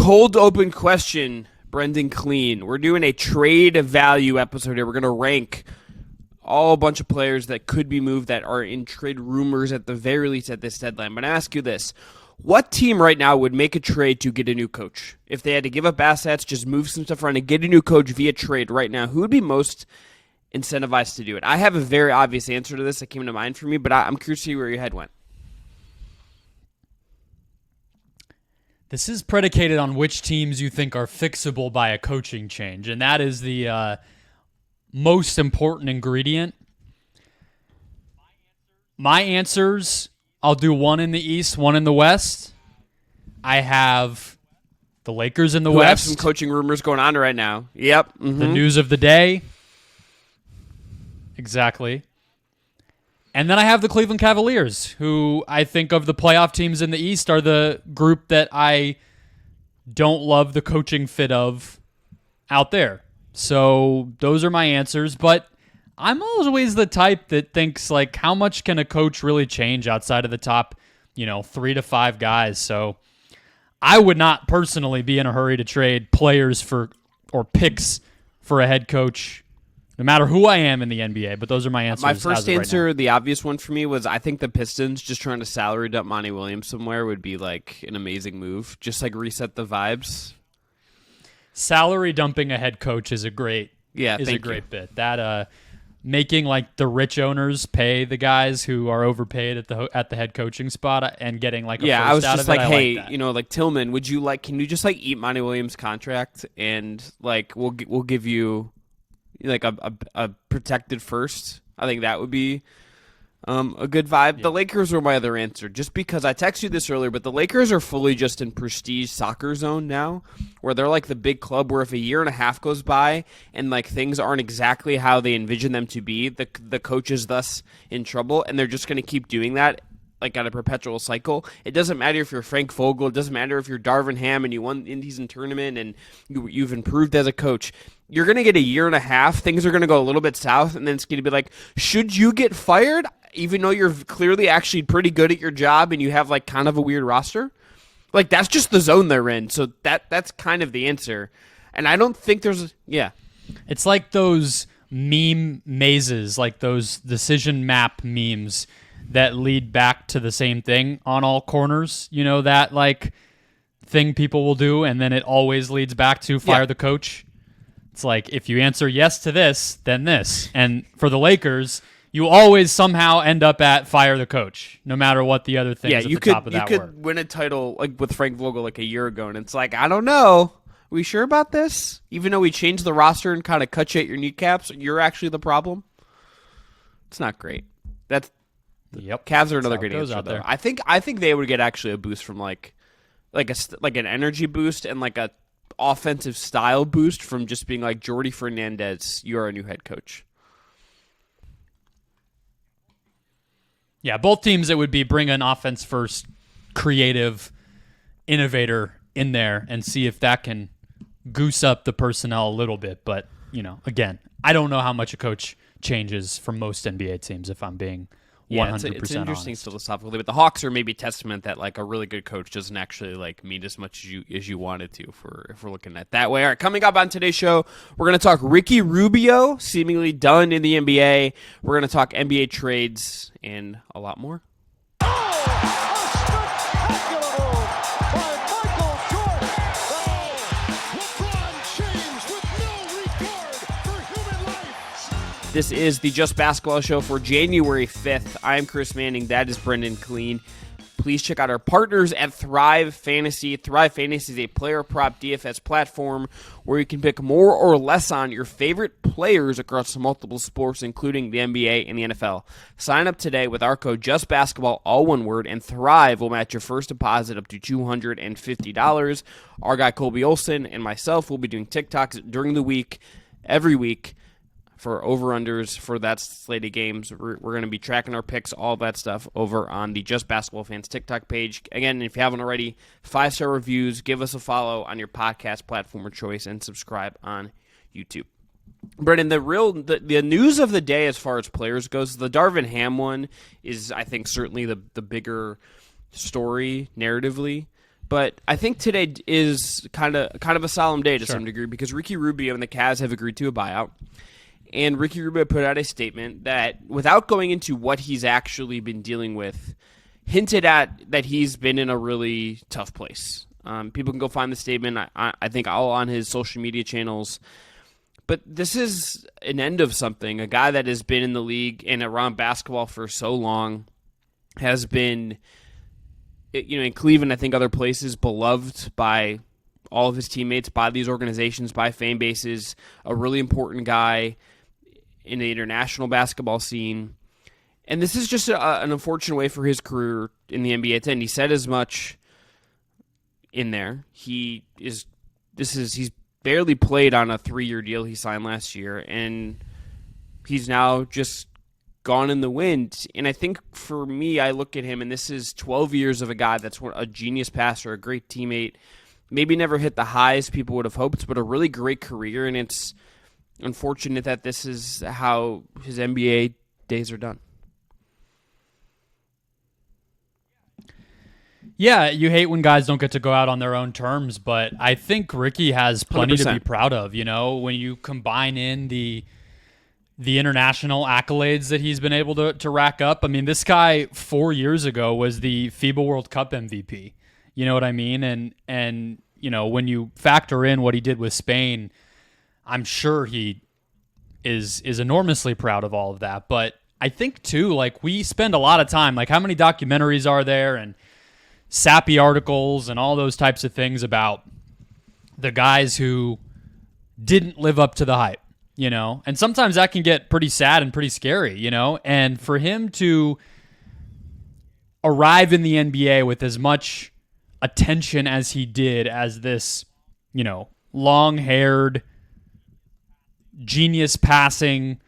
cold open question, Brendon Kleen. We're doing a trade value episode here. We're going to rank a bunch of players that could be moved that are in trade rumors at the very least at this deadline. But I ask you this. What team right now would make a trade to get a new coach? If they had to give up assets, just move some stuff around and get a new coach via trade right now, who would be most incentivized to do it? I have a very obvious answer to this that came to mind for me, but I'm curious to see where your head went. This is predicated on which teams you think are fixable by a coaching change, and that is the most important ingredient. My answers, I'll do one in the East, one in the West. I have the Lakers in the West. We have some coaching rumors going on right now. Yep. Mm-hmm. The news of the day. Exactly. And then I have the Cleveland Cavaliers, who I think of the playoff teams in the East are the group that I don't love the coaching fit of out there. So those are my answers, but I'm always the type that thinks, like, how much can a coach really change outside of the top, 3 to 5 guys? So I would not personally be in a hurry to trade players or picks for a head coach, no matter who I am in the NBA, but those are my answers. My first answer, the obvious one for me, was I think the Pistons just trying to salary dump Monty Williams somewhere would be like an amazing move. Just like reset the vibes. Salary dumping a head coach is a great bit. That making like the rich owners pay the guys who are overpaid at the head coaching spot and getting like a first I was out just of it. like, hey, like Tillman, can you just like eat Monty Williams' contract and like we'll give you like a protected first. I think that would be a good vibe. Yeah. The Lakers were my other answer, just because I texted you this earlier, but the Lakers are fully just in prestige soccer zone now, where they're like the big club where if a year and a half goes by and like things aren't exactly how they envision them to be, the coach is thus in trouble, and they're just going to keep doing that like on a perpetual cycle. It doesn't matter if you're Frank Vogel. It doesn't matter if you're Darvin Ham and you won the in-season tournament and you've improved as a coach. You're going to get a year and a half. Things are going to go a little bit south, and then it's going to be like, should you get fired even though you're clearly actually pretty good at your job and you have like kind of a weird roster? Like, that's just the zone they're in. So that's kind of the answer. And I don't think It's like those meme mazes, like those decision map memes that lead back to the same thing on all corners. That like thing people will do, and then it always leads back to fire the coach. It's like, if you answer yes to this, then this. And for the Lakers, you always somehow end up at fire the coach, no matter what the other things at the top of that were. You could win a title like with Frank Vogel like a year ago, and it's like, I don't know. Are we sure about this? Even though we changed the roster and kind of cut you at your kneecaps, you're actually the problem? It's not great. Cavs are another great answer, though. I think they would get actually a boost from like an energy boost and like a offensive style boost from just being like, Jordi Fernandez, you're our new head coach. Yeah, both teams, it would be bring an offense first, creative innovator in there and see if that can goose up the personnel a little bit. But, again, I don't know how much a coach changes for most NBA teams, if I'm being 100% it's interesting honest. Philosophically, but the Hawks are maybe testament that like a really good coach doesn't actually like mean as much as you want it to if we're looking at it that way. All right, coming up on today's show, we're going to talk Ricky Rubio, seemingly done in the NBA. We're going to talk NBA trades and a lot more. This is the Just Basketball Show for January 5th. I'm Chris Manning. That is Brendon Kleen. Please check out our partners at Thrive Fantasy. Thrive Fantasy is a player prop DFS platform where you can pick more or less on your favorite players across multiple sports, including the NBA and the NFL. Sign up today with our code JustBasketball, all one word, and Thrive will match your first deposit up to $250. Our guy Colby Olson and myself will be doing TikToks during the week, every week, for over-unders for that slate of games. We're going to be tracking our picks, all that stuff, over on the Just Basketball Fans TikTok page. Again, if you haven't already, 5-star reviews, give us a follow on your podcast platform of choice, and subscribe on YouTube. Brendan, the news of the day as far as players goes, the Darvin Ham one is, I think, certainly the bigger story narratively. But I think today is kind of a solemn day to some degree because Ricky Rubio and the Cavs have agreed to a buyout. And Ricky Rubio put out a statement that, without going into what he's actually been dealing with, hinted at that he's been in a really tough place. People can go find the statement, I think, all on his social media channels. But this is an end of something. A guy that has been in the league and around basketball for so long, has been, in Cleveland, I think other places, beloved by all of his teammates, by these organizations, by fan bases, a really important guy in the international basketball scene. And this is just an unfortunate way for his career in the NBA to end. He said as much in there. He's barely played on a 3-year deal he signed last year, and he's now just gone in the wind. And I think for me, I look at him, and this is 12 years of a guy that's a genius passer, a great teammate, maybe never hit the highs people would have hoped, but a really great career, and it's unfortunate that this is how his NBA days are done. Yeah, you hate when guys don't get to go out on their own terms, but I think Ricky has plenty 100%. to be proud of. When you combine in the international accolades that he's been able to rack up. I mean, this guy 4 years ago was the FIBA World Cup MVP. You know what I mean? And when you factor in what he did with Spain, I'm sure he is enormously proud of all of that. But I think too, we spend a lot of time, how many documentaries are there and sappy articles and all those types of things about the guys who didn't live up to the hype, and sometimes that can get pretty sad and pretty scary, and for him to arrive in the NBA with as much attention as he did as this, long-haired, genius passing,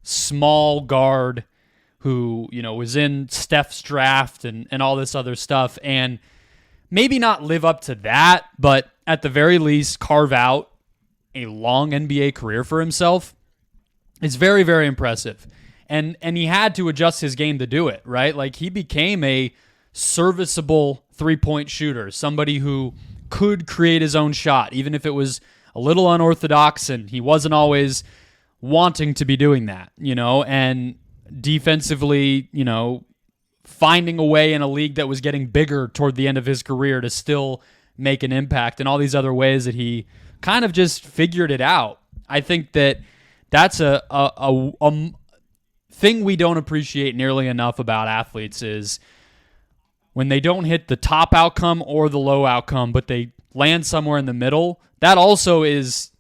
small guard who, was in Steph's draft and all this other stuff, and maybe not live up to that, but at the very least carve out a long NBA career for himself is very, very impressive. And he had to adjust his game to do it, right? He became a serviceable three-point shooter, somebody who could create his own shot, even if it was a little unorthodox and he wasn't always wanting to be doing that, and defensively, finding a way in a league that was getting bigger toward the end of his career to still make an impact, and all these other ways that he kind of just figured it out. I think that's a thing we don't appreciate nearly enough about athletes is when they don't hit the top outcome or the low outcome, but they land somewhere in the middle. That also is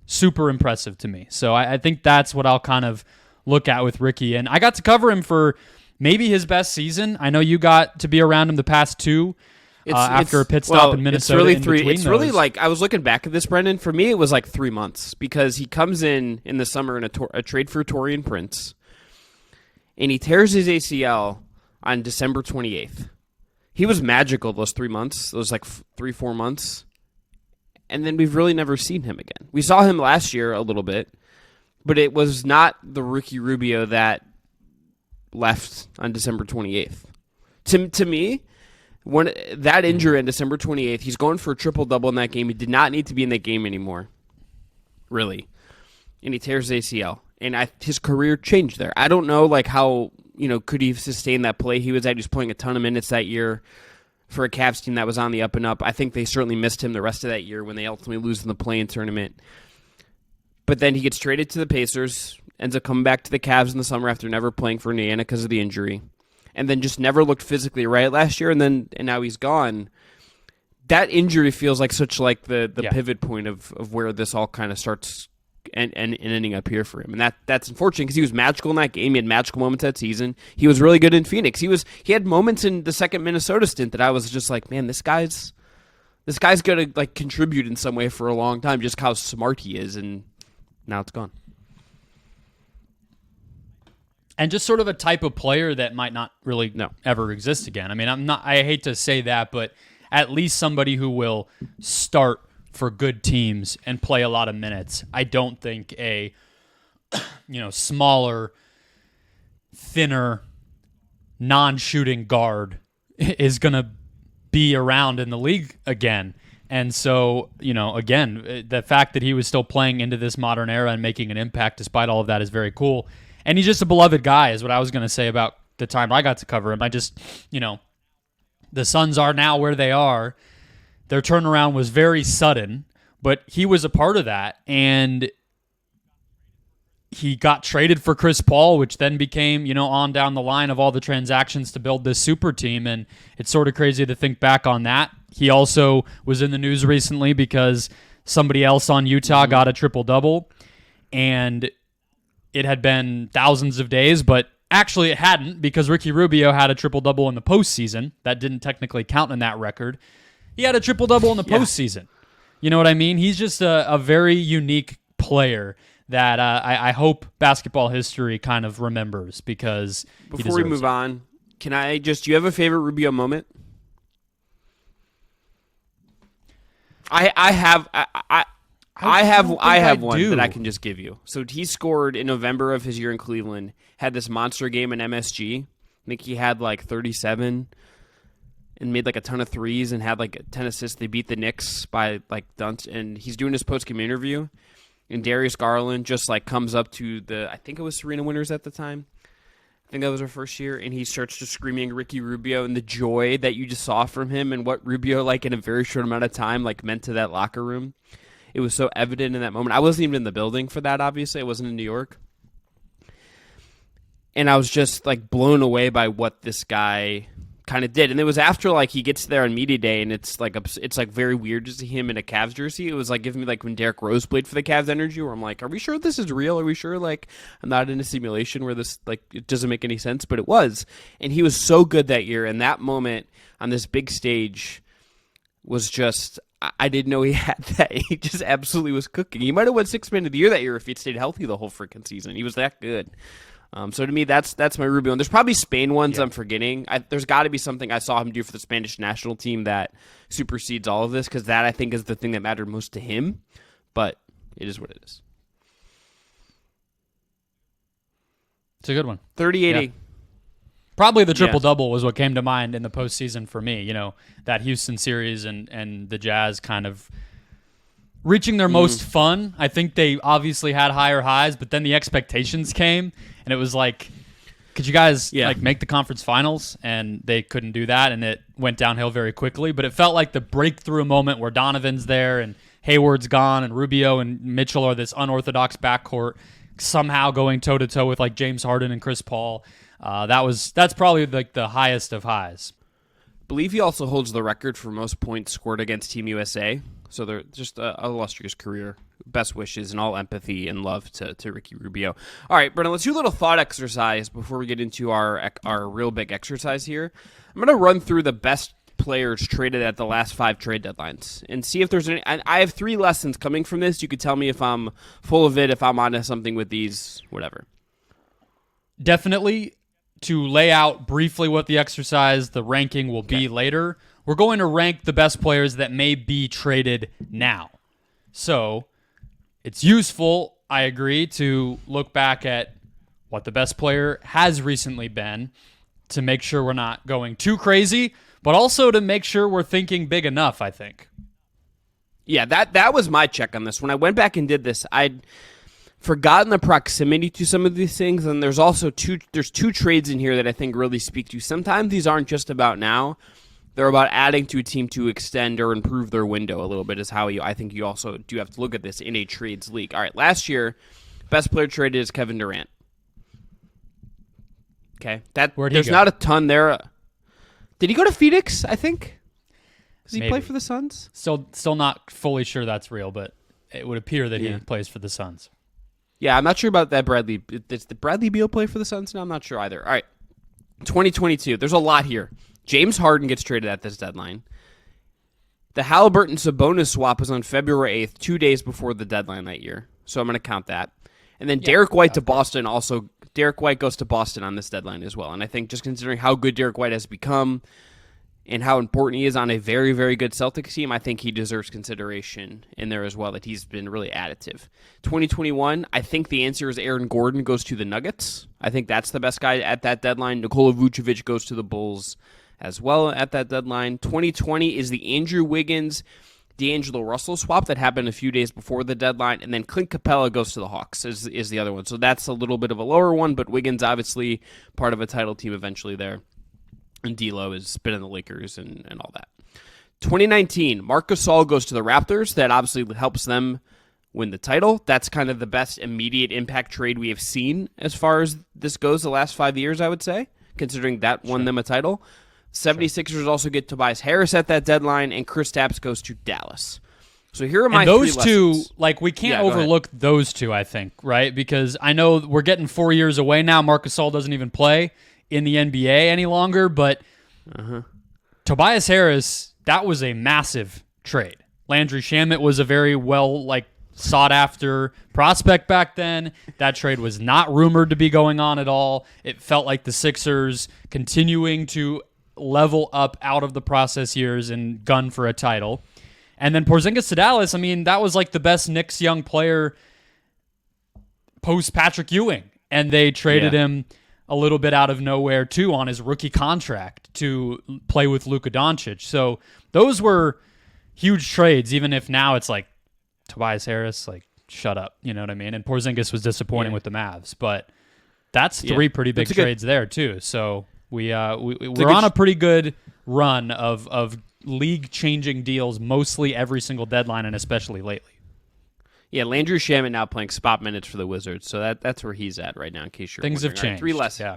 super impressive to me. So I think that's what I'll kind of look at with Ricky. And I got to cover him for maybe his best season. I know you got to be around him the past two after a pit stop in Minnesota. It's really It's really I was looking back at this, Brendan. For me, it was 3 months because he comes in the summer in a trade for Taurean Prince, and he tears his ACL on December 28th. He was magical those 3 months, those 3-4 months. And then we've really never seen him again. We saw him last year a little bit, but it was not the Ricky Rubio that left on December 28th. To me, when that injury on December 28th, he's going for a triple-double in that game. He did not need to be in that game anymore, really. And he tears his ACL. And his career changed there. I don't know how, could he sustain that play he was at? He was playing a ton of minutes that year for a Cavs team that was on the up and up. I think they certainly missed him the rest of that year when they ultimately lose in the play-in tournament. But then he gets traded to the Pacers, ends up coming back to the Cavs in the summer after never playing for Indiana because of the injury, and then just never looked physically right last year, and now he's gone. That injury feels like such the pivot point of where this all kind of starts and ending up here for him. And that's unfortunate because he was magical in that game. He had magical moments that season. He was really good in Phoenix. He had moments in the second Minnesota stint that I was just man, this guy's going to contribute in some way for a long time, just how smart he is, and now it's gone. And just sort of a type of player that might not really ever exist again. I mean, I hate to say that, but at least somebody who will start for good teams and play a lot of minutes. I don't think a smaller, thinner, non-shooting guard is going to be around in the league again. And so, again, the fact that he was still playing into this modern era and making an impact despite all of that is very cool. And he's just a beloved guy is what I was going to say about the time I got to cover him. I just, the Suns are now where they are. Their turnaround was very sudden, but he was a part of that. And he got traded for Chris Paul, which then became, on down the line of all the transactions to build this super team. And it's sort of crazy to think back on that. He also was in the news recently because somebody else on Utah got a triple-double. And it had been thousands of days, but actually it hadn't because Ricky Rubio had a triple-double in the postseason. That didn't technically count in that record. He had a triple-double in the postseason. You know what I mean? He's just a very unique player that I hope basketball history kind of remembers because before we move on, can I do you have a favorite Rubio moment? I have one that I can just give you. So he scored in November of his year in Cleveland, had this monster game in MSG. I think he had like 37 and made like a ton of threes and had like 10 assists. They beat the Knicks by like dunks, and he's doing his post-game interview. And Darius Garland just like comes up to I think it was Serena Winters at the time. I think that was her first year. And he starts just screaming Ricky Rubio, and the joy that you just saw from him and what Rubio, like in a very short amount of time, like meant to that locker room. It was so evident in that moment. I wasn't even in the building for that, obviously. I wasn't in New York. And I was just like blown away by what this guy kind of did. And it was after like he gets there on media day, and it's like very weird to see him in a Cavs jersey. It was like giving me like when Derrick Rose played for the Cavs energy, where I'm like, are we sure this is real? Are we sure like I'm not in a simulation where this like it doesn't make any sense? But it was. And he was so good that year, and that moment on this big stage was just, I didn't know he had that. He just absolutely was cooking. He might have won Sixth Man of the Year that year if he'd stayed healthy the whole freaking season. He was that good. So to me, that's my Rubio. And there's probably Spain ones I'm forgetting. There's got to be something I saw him do for the Spanish national team that supersedes all of this, because that I think is the thing that mattered most to him. But it is what it is. It's a good one. 30-80. Yeah. Probably the triple-double was what came to mind in the postseason for me. That Houston series and the Jazz kind of reaching their most fun. I think they obviously had higher highs, but then the expectations came, and it was like, could you guys like make the conference finals? And they couldn't do that, and it went downhill very quickly. But it felt like the breakthrough moment where Donovan's there, and Hayward's gone, and Rubio and Mitchell are this unorthodox backcourt, somehow going toe-to-toe with like James Harden and Chris Paul. That's probably like the highest of highs. I believe he also holds the record for most points scored against Team USA. So they're just an illustrious career. Best wishes and all empathy and love to Ricky Rubio. All right, Brennan, let's do a little thought exercise before we get into our real big exercise here. I'm going to run through the best players traded at the last 5 trade deadlines and see if there's any. And I have 3 lessons coming from this. You could tell me if I'm full of it, if I'm onto something with these, whatever. Definitely to lay out briefly what the exercise, the ranking will be later. We're going to rank the best players that may be traded now. So it's useful, I agree, to look back at what the best player has recently been to make sure we're not going too crazy, but also to make sure we're thinking big enough, I think. Yeah, that was my check on this. When I went back and did this, I'd forgotten the proximity to some of these things, and there's also two trades in here that I think really speak to. Sometimes these aren't just about now. They're about adding to a team to extend or improve their window a little bit, is how I think you also do have to look at this in a trades league. All right, last year, best player traded is Kevin Durant. Okay, there's not a ton there. Did he go to Phoenix, I think? Does he play for the Suns? Still not fully sure that's real, but it would appear that he plays for the Suns. Yeah, I'm not sure about that Bradley. Does the Bradley Beal play for the Suns now? I'm not sure either. All right, 2022. There's a lot here. James Harden gets traded at this deadline. The Halliburton-Sabonis swap was on February 8th, 2 days before the deadline that year. So I'm going to count that. And then Derek White to Boston also. Derek White goes to Boston on this deadline as well. And I think just considering how good Derek White has become and how important he is on a very, very good Celtics team, I think he deserves consideration in there as well, that he's been really additive. 2021, I think the answer is Aaron Gordon goes to the Nuggets. I think that's the best guy at that deadline. Nikola Vucevic goes to the Bulls as well at that deadline. 2020 is the Andrew Wiggins, D'Angelo Russell swap that happened a few days before the deadline, and then Clint Capella goes to the Hawks is the other one. So that's a little bit of a lower one, but Wiggins obviously part of a title team eventually there. And D'Lo has been in the Lakers and all that. 2019, Marc Gasol goes to the Raptors. That obviously helps them win the title. That's kind of the best immediate impact trade we have seen as far as this goes the last 5 years, I would say, considering that won them a title. 76ers also get Tobias Harris at that deadline, and Kristaps goes to Dallas. So here are my those three two, lessons. like, we can't overlook those two, I think, right? Because I know we're getting 4 years away now. Marc Gasol doesn't even play in the NBA any longer, but Tobias Harris, that was a massive trade. Landry Shamet was a very well, sought-after prospect back then. That trade was not rumored to be going on at all. It felt like the Sixers continuing to level up out of the process years and gun for a title. And then Porzingis to Dallas, I mean, that was like the best Knicks young player post-Patrick Ewing. And they traded him a little bit out of nowhere, too, on his rookie contract to play with Luka Doncic. So those were huge trades, even if now it's like Tobias Harris, shut up, you know what I mean? And Porzingis was disappointing with the Mavs. But that's three pretty big trades there, too. So we're on a pretty good run of league-changing deals, mostly every single deadline, and especially lately. Yeah, Landry Shamet now playing spot minutes for the Wizards, so that's where he's at right now. In case you're things wondering. have changed. Right, 3 lessons. Yeah.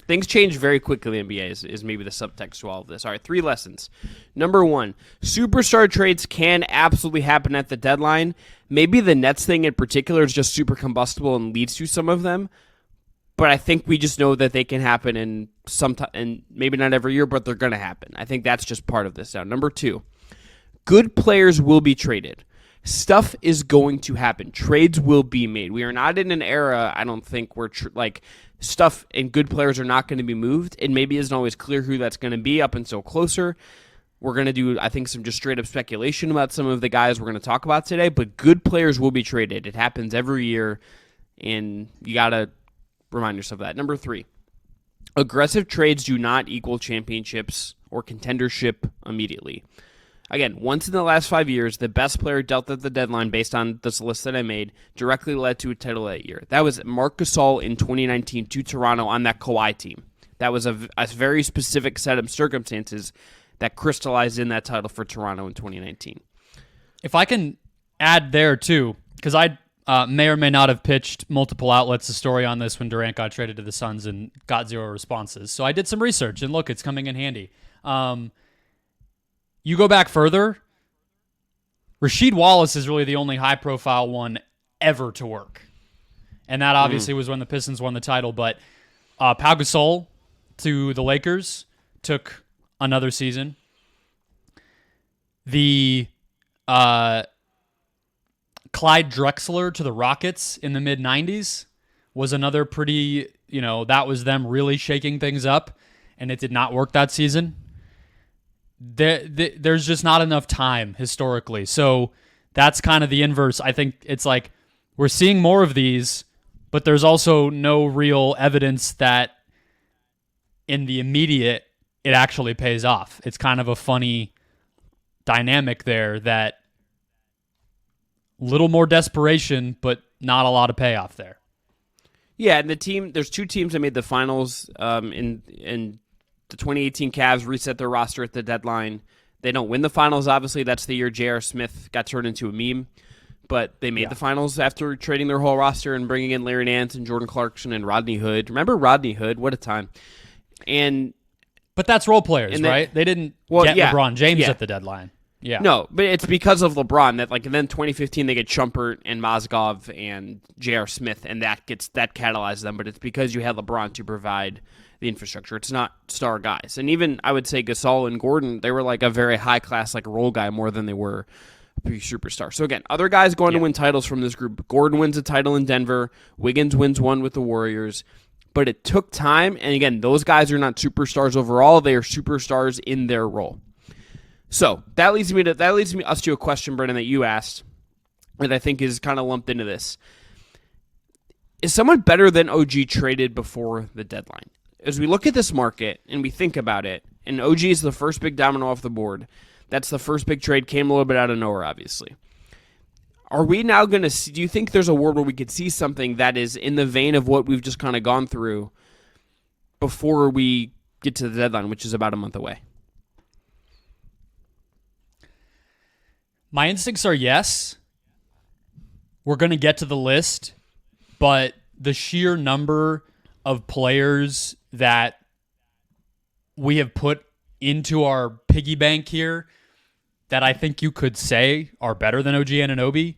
Things change very quickly in the NBA is maybe the subtext to all of this. All right, 3 lessons. Number 1, superstar trades can absolutely happen at the deadline. Maybe the Nets thing in particular is just super combustible and leads to some of them. But I think we just know that they can happen in some time, and maybe not every year, but they're going to happen. I think that's just part of this now. Number 2, good players will be traded. Stuff is going to happen. Trades will be made. We are not in an era, I don't think, where stuff and good players are not going to be moved. It maybe isn't always clear who that's going to be up until closer. We're going to do, I think, some just straight up speculation about some of the guys we're going to talk about today, but good players will be traded. It happens every year, and you got to remind yourself of that. Number 3, aggressive trades do not equal championships or contendership immediately. Again, once in the last 5 years, the best player dealt at the deadline based on this list that I made directly led to a title that year. That was Marc Gasol in 2019 to Toronto on that Kawhi team. That was a very specific set of circumstances that crystallized in that title for Toronto in 2019. If I can add there, too, because I may or may not have pitched multiple outlets a story on this when Durant got traded to the Suns and got 0 responses. So I did some research, and look, it's coming in handy. You go back further, Rasheed Wallace is really the only high-profile one ever to work. And that obviously was when the Pistons won the title. But Pau Gasol to the Lakers took another season. The Clyde Drexler to the Rockets in the mid-90s was another pretty, that was them really shaking things up, and it did not work that season. There's just not enough time historically. So that's kind of the inverse. I think it's like we're seeing more of these, but there's also no real evidence that in the immediate it actually pays off. It's kind of a funny dynamic there that little more desperation, but not a lot of payoff there. Yeah, and there's 2 teams that made the finals in the 2018 Cavs reset their roster at the deadline. They don't win the finals, obviously. That's the year J.R. Smith got turned into a meme. But they made the finals after trading their whole roster and bringing in Larry Nance and Jordan Clarkson and Rodney Hood. Remember Rodney Hood? What a time. But that's role players, right? They didn't get LeBron James at the deadline. Yeah. No, but it's because of LeBron that and then 2015 they get Shumpert and Mozgov and J.R. Smith, and that catalyzes them. But it's because you had LeBron to provide the infrastructure. It's not star guys. And even I would say Gasol and Gordon, they were a very high class role guy more than they were a superstar. So again, other guys going to win titles from this group. Gordon wins a title in Denver. Wiggins wins one with the Warriors. But it took time, and again, those guys are not superstars overall. They are superstars in their role. So that leads us to a question, Brendan, that you asked, that I think is kind of lumped into this. Is someone better than OG traded before the deadline? As we look at this market and we think about it, And OG is the first big domino off the board. That's the first big trade. Came a little bit out of nowhere, obviously. Are we now going to see, do you think there's a world where we could see something that is in the vein of what we've just kind of gone through before we get to the deadline, which is about a month away? My instincts are yes. We're going to get to the list, but the sheer number of players that we have put into our piggy bank here that I think you could say are better than OG Anunoby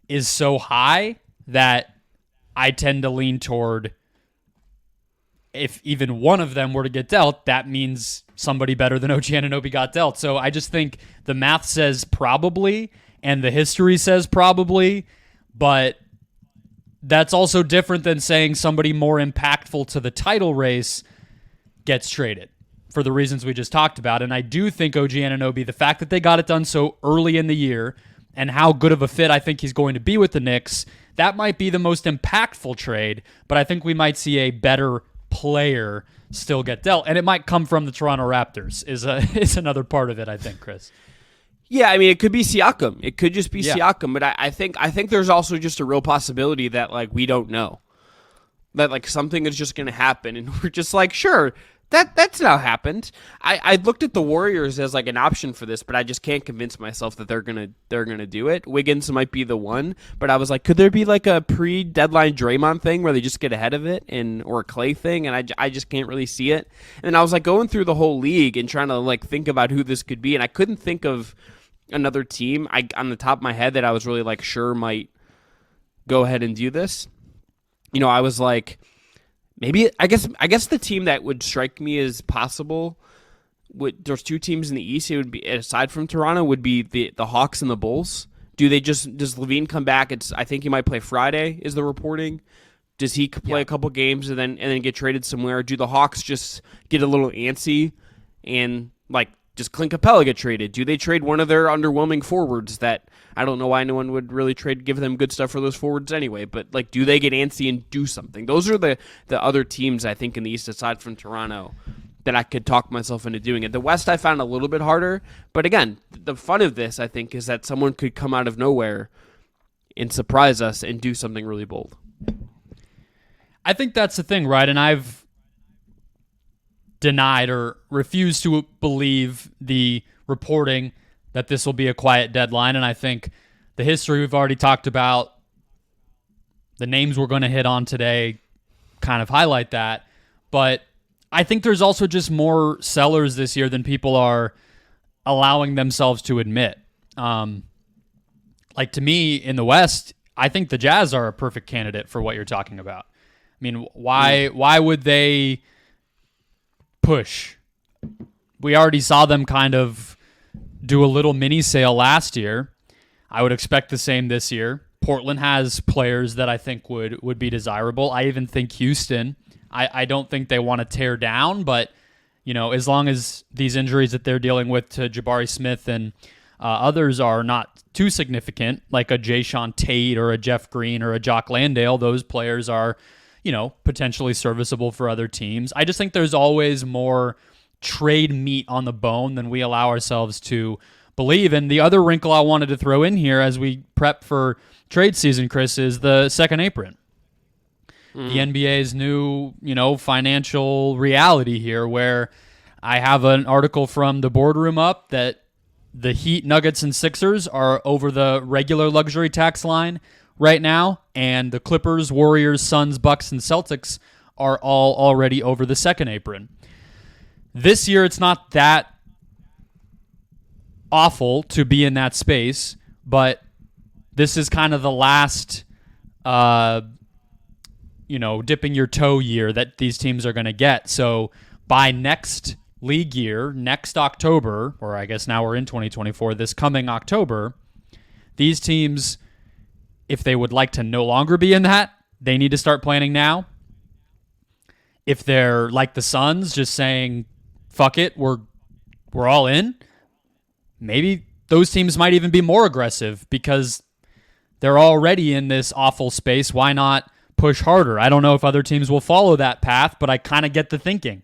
is so high that I tend to lean toward, if even one of them were to get dealt, that means somebody better than OG Anunoby got dealt. So I just think the math says probably and the history says probably, but that's also different than saying somebody more impactful to the title race gets traded for the reasons we just talked about. And I do think OG Anunoby, the fact that they got it done so early in the year and how good of a fit I think he's going to be with the Knicks, that might be the most impactful trade, but I think we might see a better player still get dealt. And it might come from the Toronto Raptors is another part of it, I think, Chris. Yeah, I mean, it could be Siakam. It could just be Siakam, but I think there's also just a real possibility that, like, we don't know. That, like, something is just going to happen, and we're just like, sure, that's now happened. I looked at the Warriors as, like, an option for this, but I just can't convince myself that they're gonna do it. Wiggins might be the one, but I was like, could there be, like, a pre-deadline Draymond thing where they just get ahead of it, or a Clay thing, and I just can't really see it. And I was, like, going through the whole league and trying to, like, think about who this could be, and I couldn't think of another team on the top of my head that I was really, like, sure might go ahead and do this. You know, I was like, maybe I guess the team that would strike me as possible there's two teams in the East. It would be, aside from Toronto, would be the Hawks and the Bulls. Does Levine come back? I think he might play Friday, is the reporting. Does he play a couple games and then get traded somewhere? Do the Hawks just get a little antsy and, like, does Clint Capella get traded? Do they trade one of their underwhelming forwards that I don't know why anyone would really give them good stuff for those forwards anyway, but, like, do they get antsy and do something? Those are the other teams, I think, in the East, aside from Toronto, that I could talk myself into doing it. The West I found a little bit harder, but again, the fun of this, I think, is that someone could come out of nowhere and surprise us and do something really bold. I think that's the thing, right? And I've denied or refused to believe the reporting that this will be a quiet deadline, and I think the history we've already talked about, the names we're going to hit on today kind of highlight that, but I think there's also just more sellers this year than people are allowing themselves to admit. Like, to me, in the West, I think the Jazz are a perfect candidate for what you're talking about. I mean, why would they push? We already saw them kind of do a little mini sale last year. I would expect the same this year. Portland has players that I think would be desirable. I even think Houston. I don't think they want to tear down, but, you know, as long as these injuries that they're dealing with to Jabari Smith and others are not too significant, like a Jayshawn Tate or a Jeff Green or a Jock Landale, those players are, you know, potentially serviceable for other teams. I just think there's always more trade meat on the bone than we allow ourselves to believe. And the other wrinkle I wanted to throw in here as we prep for trade season, Chris, is the second apron. The NBA's new, you know, financial reality here, where I have an article from the boardroom up that the Heat, Nuggets, and Sixers are over the regular luxury tax line right now, and the Clippers, Warriors, Suns, Bucks, and Celtics are all already over the second apron. This year, it's not that awful to be in that space, but this is kind of the last, dipping your toe year that these teams are going to get. So by next league year, next October, or I guess now we're in 2024, this coming October, these teams, if they would like to no longer be in that, they need to start planning now. If they're like the Suns, just saying, fuck it, we're all in, maybe those teams might even be more aggressive because they're already in this awful space. Why not push harder? I don't know if other teams will follow that path, but I kind of get the thinking.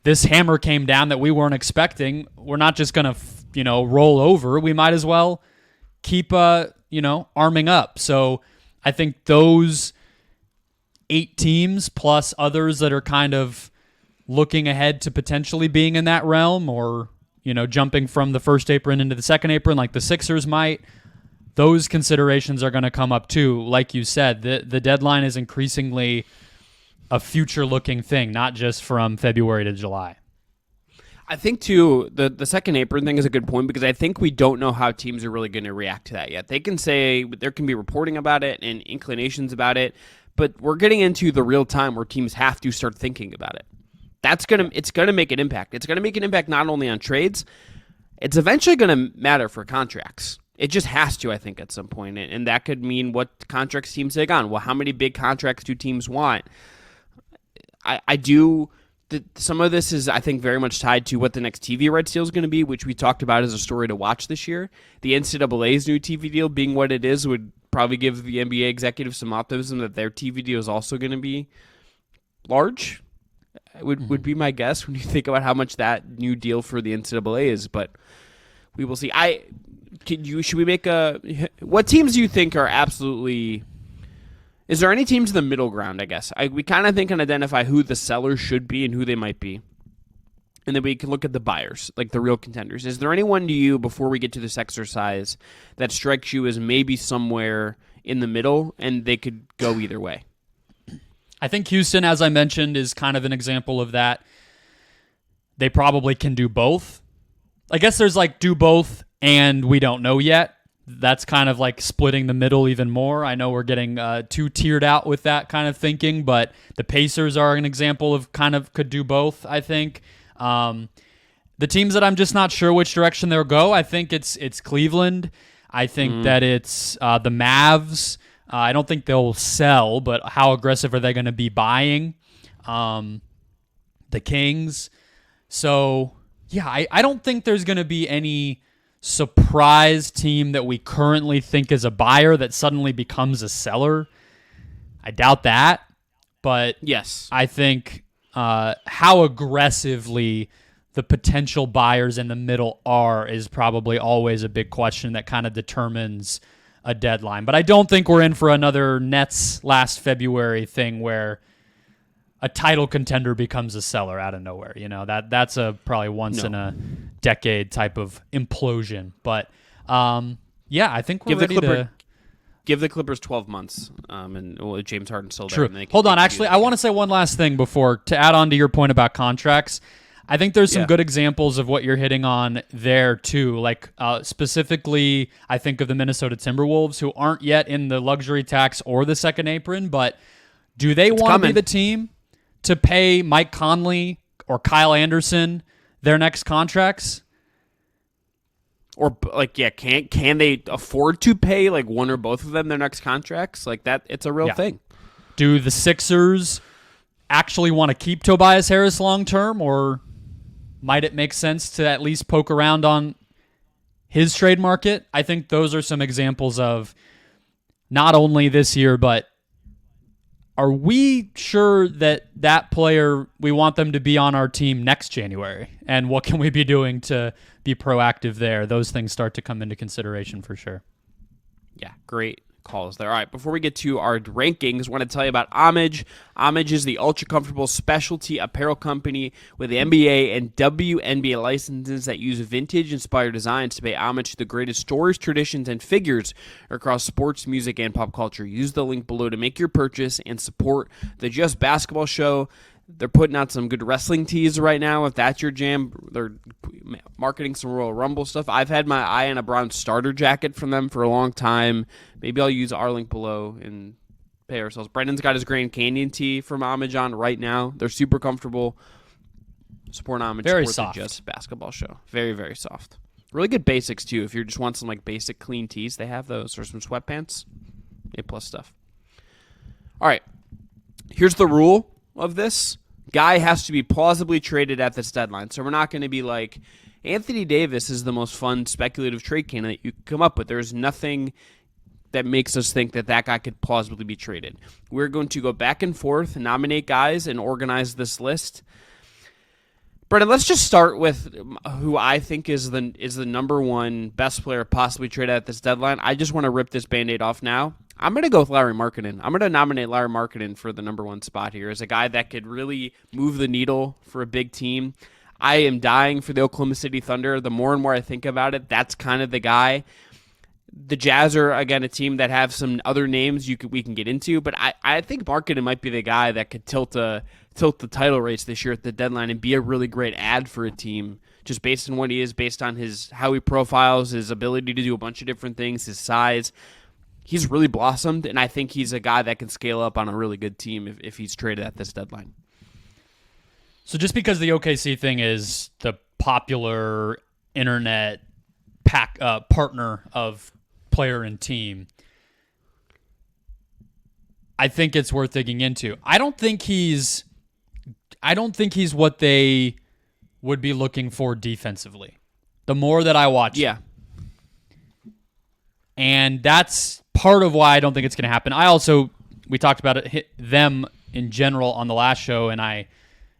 this hammer came down that we weren't expecting. We're not just going to, roll over. We might as well keep, arming up. So I think those 8 teams plus others that are kind of looking ahead to potentially being in that realm or, jumping from the first apron into the second apron like the Sixers might, those considerations are going to come up too. Like you said, the deadline is increasingly a future-looking thing, not just from February to July. I think, too, the second apron thing is a good point because I think we don't know how teams are really going to react to that yet. They can say there can be reporting about it and inclinations about it, but we're getting into the real time where teams have to start thinking about it. It's gonna make an impact. It's gonna make an impact not only on trades, it's eventually gonna matter for contracts. It just has to, I think, at some point, and that could mean what contracts teams take on. Well, how many big contracts do teams want? Some of this is, I think, very much tied to what the next TV rights deal is going to be, which we talked about as a story to watch this year. The NCAA's new TV deal being what it is would probably give the NBA executives some optimism that their TV deal is also going to be large. Would be my guess when you think about how much that new deal for the NCAA is, but we will see. Should we make what teams do you think are absolutely? Is there any teams in the middle ground? I guess we kind of can identify who the sellers should be and who they might be, and then we can look at the buyers, like the real contenders. Is there anyone to you before we get to this exercise that strikes you as maybe somewhere in the middle, and they could go either way? I think Houston, as I mentioned, is kind of an example of that. They probably can do both. I guess there's do both and we don't know yet. That's kind of splitting the middle even more. I know we're getting too tiered out with that kind of thinking, but the Pacers are an example of kind of could do both, I think. The teams that I'm just not sure which direction they'll go, I think it's Cleveland. I think that it's the Mavs. I don't think they'll sell, but how aggressive are they going to be buying? The Kings. So, yeah, I don't think there's going to be any surprise team that we currently think is a buyer that suddenly becomes a seller. I doubt that. But yes, I think how aggressively the potential buyers in the middle are is probably always a big question that kind of determines a deadline. But I don't think we're in for another Nets last February thing where a title contender becomes a seller out of nowhere. That's a probably once in a decade type of implosion. But I think we're ready to give the Clippers 12 months. And James Harden's still there. True. And they Hold on. Actually, I want to say one last thing before to add on to your point about contracts. I think there's some good examples of what you're hitting on there, too. Specifically, I think of the Minnesota Timberwolves, who aren't yet in the luxury tax or the second apron, but do they want to be the team to pay Mike Conley or Kyle Anderson their next contracts? Or, can they afford to pay, one or both of them their next contracts? That, it's a real thing. Do the Sixers actually want to keep Tobias Harris long-term, or might it make sense to at least poke around on his trade market? I think those are some examples of not only this year, but are we sure that player, we want them to be on our team next January? And what can we be doing to be proactive there? Those things start to come into consideration for sure. Yeah, great calls there. All right, before we get to our rankings, I want to tell you about Homage. Homage is the ultra-comfortable specialty apparel company with the NBA and WNBA licenses that use vintage-inspired designs to pay homage to the greatest stories, traditions, and figures across sports, music, and pop culture. Use the link below to make your purchase and support the Just Basketball Show. They're putting out some good wrestling tees right now. If that's your jam, they're marketing some Royal Rumble stuff. I've had my eye on a Brown starter jacket from them for a long time. Maybe I'll use our link below and pay ourselves. Brendan's got his Grand Canyon tee from Homage on right now. They're super comfortable. Support Homage. Very support soft. The Just Basketball Show. Very, very soft. Really good basics, too. If you just want some basic clean tees, they have those. Or some sweatpants. A+ stuff. All right. Here's the rule of this. Guy has to be plausibly traded at this deadline. So we're not going to be like, Anthony Davis is the most fun speculative trade candidate you can come up with. There's nothing that makes us think that guy could plausibly be traded. We're going to go back and forth, nominate guys, and organize this list. Brendan, let's just start with who I think is the number one best player possibly traded at this deadline. I just want to rip this Band-Aid off now. I'm going to go with Lauri Markkanen. I'm going to nominate Lauri Markkanen for the number one spot here as a guy that could really move the needle for a big team. I am dying for the Oklahoma City Thunder. The more and more I think about it, that's kind of the guy. The Jazz are, again, a team that have some other names we can get into, but I think Markkanen might be the guy that could tilt the title race this year at the deadline and be a really great ad for a team, just based on what he is, based on how he profiles, his ability to do a bunch of different things, his size. He's really blossomed, and I think he's a guy that can scale up on a really good team if he's traded at this deadline. So just because the OKC thing is the popular internet partner of player and team, I think it's worth digging into. I don't think he's what they would be looking for defensively. The more that I watch, yeah, and that's part of why I don't think it's going to happen. We talked about them in general on the last show, and I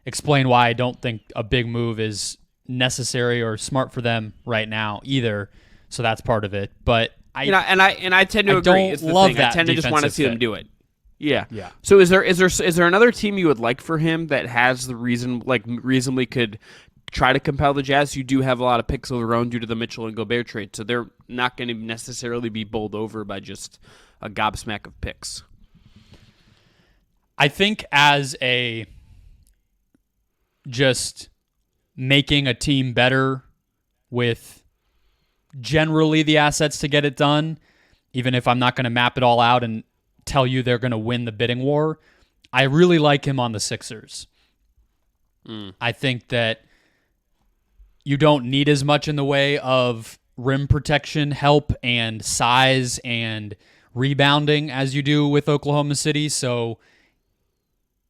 explained why I don't think a big move is necessary or smart for them right now either. So that's part of it. But I tend to agree. It's the thing. I tend to just want to see them do it. Yeah. So is there another team you would like for him that has the reasonably could try to compel the Jazz? You do have a lot of picks of their own due to the Mitchell and Gobert trade, so they're not going to necessarily be bowled over by just a gobsmack of picks. I think as a just making a team better with generally the assets to get it done, even if I'm not going to map it all out and tell you they're going to win the bidding war, I really like him on the Sixers. I think that you don't need as much in the way of rim protection help and size and rebounding as you do with Oklahoma City, so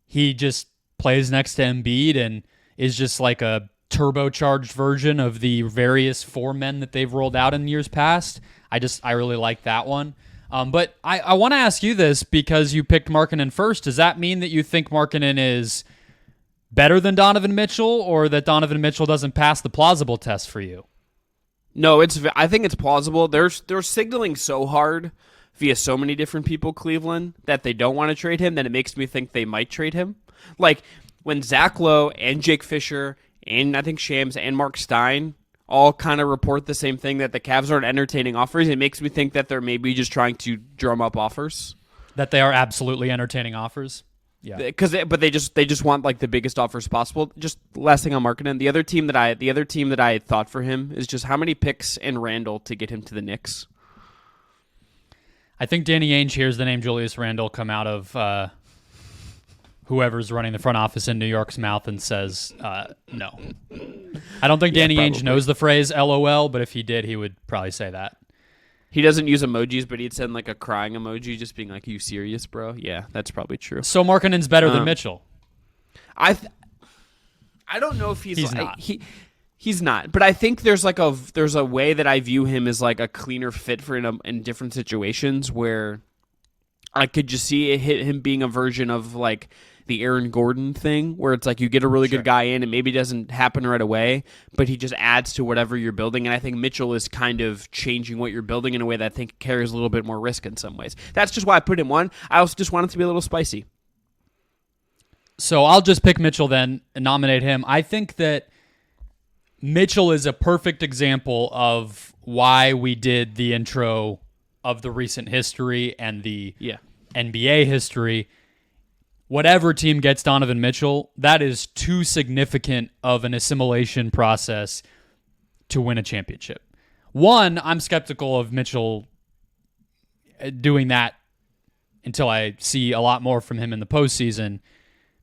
he just plays next to Embiid and is just like a turbocharged version of the various four men that they've rolled out in years past. I really like that one. But I want to ask you this because you picked Markkanen first. Does that mean that you think Markkanen is better than Donovan Mitchell, or that Donovan Mitchell doesn't pass the plausible test for you? No, I think it's plausible. They're signaling so hard via so many different people, Cleveland, that they don't want to trade him, that it makes me think they might trade him. Like when Zach Lowe and Jake Fisher and I think Shams and Mark Stein all kind of report the same thing, that the Cavs aren't entertaining offers, it makes me think that they're maybe just trying to drum up offers. That they are absolutely entertaining offers? Yeah. But they just want like the biggest offers possible. Just last thing on Markkanen, the other team that I thought for him is just how many picks and Randall to get him to the Knicks. I think Danny Ainge hears the name Julius Randle come out of whoever's running the front office in New York's mouth and says no. I don't think Danny Ainge knows the phrase LOL, but if he did, he would probably say that. He doesn't use emojis, but he'd send like a crying emoji, just being like, "Are you serious, bro?" Yeah, that's probably true. So Markkanen's better than Mitchell. I don't know if he's not. He's not, but I think there's a way that I view him as like a cleaner fit for in different situations where I could just see him being a version of like the Aaron Gordon thing, where it's like you get a really good guy in and maybe it doesn't happen right away, but he just adds to whatever you're building. And I think Mitchell is kind of changing what you're building in a way that I think carries a little bit more risk in some ways. That's just why I put him one. I also just want it to be a little spicy. So I'll just pick Mitchell then and nominate him. I think that Mitchell is a perfect example of why we did the intro of the recent history and the NBA history. Whatever team gets Donovan Mitchell, that is too significant of an assimilation process to win a championship. One, I'm skeptical of Mitchell doing that until I see a lot more from him in the postseason,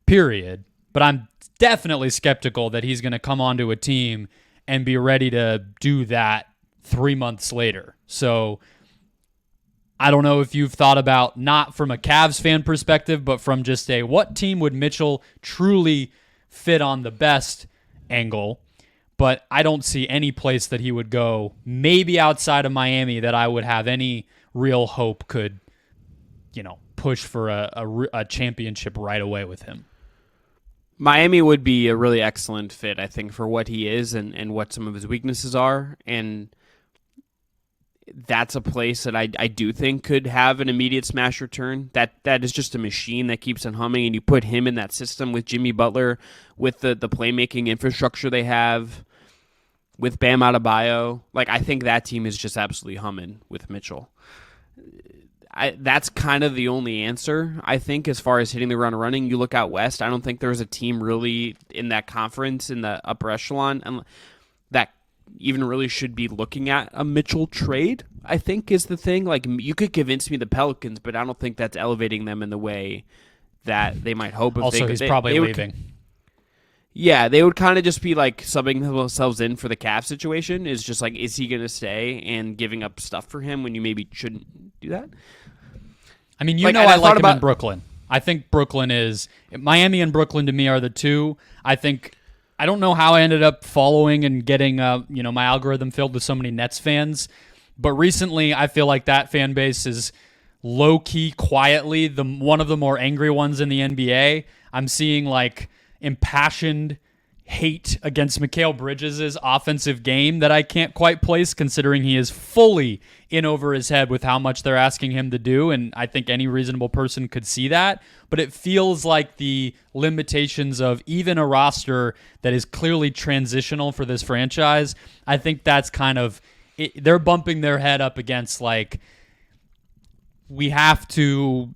period. But I'm definitely skeptical that he's going to come onto a team and be ready to do that 3 months later. So I don't know if you've thought about, not from a Cavs fan perspective, but from just a what team would Mitchell truly fit on the best angle. But I don't see any place that he would go, maybe outside of Miami, that I would have any real hope could, push for a championship right away with him. Miami would be a really excellent fit, I think, for what he is and what some of his weaknesses are. And that's a place that I do think could have an immediate smash return. That is just a machine that keeps on humming, and you put him in that system with Jimmy Butler, with the playmaking infrastructure they have, with Bam Adebayo. Like, I think that team is just absolutely humming with Mitchell. That's kind of the only answer, I think, as far as hitting the ground running. You look out west, I don't think there's a team really in that conference, in the upper echelon, that even really should be looking at a Mitchell trade, I think, is the thing. Like, you could convince me the Pelicans, but I don't think that's elevating them in the way that they might hope. If Also, he's probably leaving. Yeah, they would kind of just be like subbing themselves in for the Cavs situation. Is just like, is he going to stay, and giving up stuff for him when you maybe shouldn't do that? I mean, I like him in Brooklyn. I think Brooklyn is Miami and Brooklyn to me are the two. I don't know how I ended up following and getting my algorithm filled with so many Nets fans, but recently I feel like that fan base is low key, quietly one of the more angry ones in the NBA. I'm seeing like impassioned hate against Mikal Bridges' offensive game that I can't quite place, considering he is fully in over his head with how much they're asking him to do, and I think any reasonable person could see that. But it feels like the limitations of even a roster that is clearly transitional for this franchise, I think that's kind of it. They're bumping their head up against, like, we got to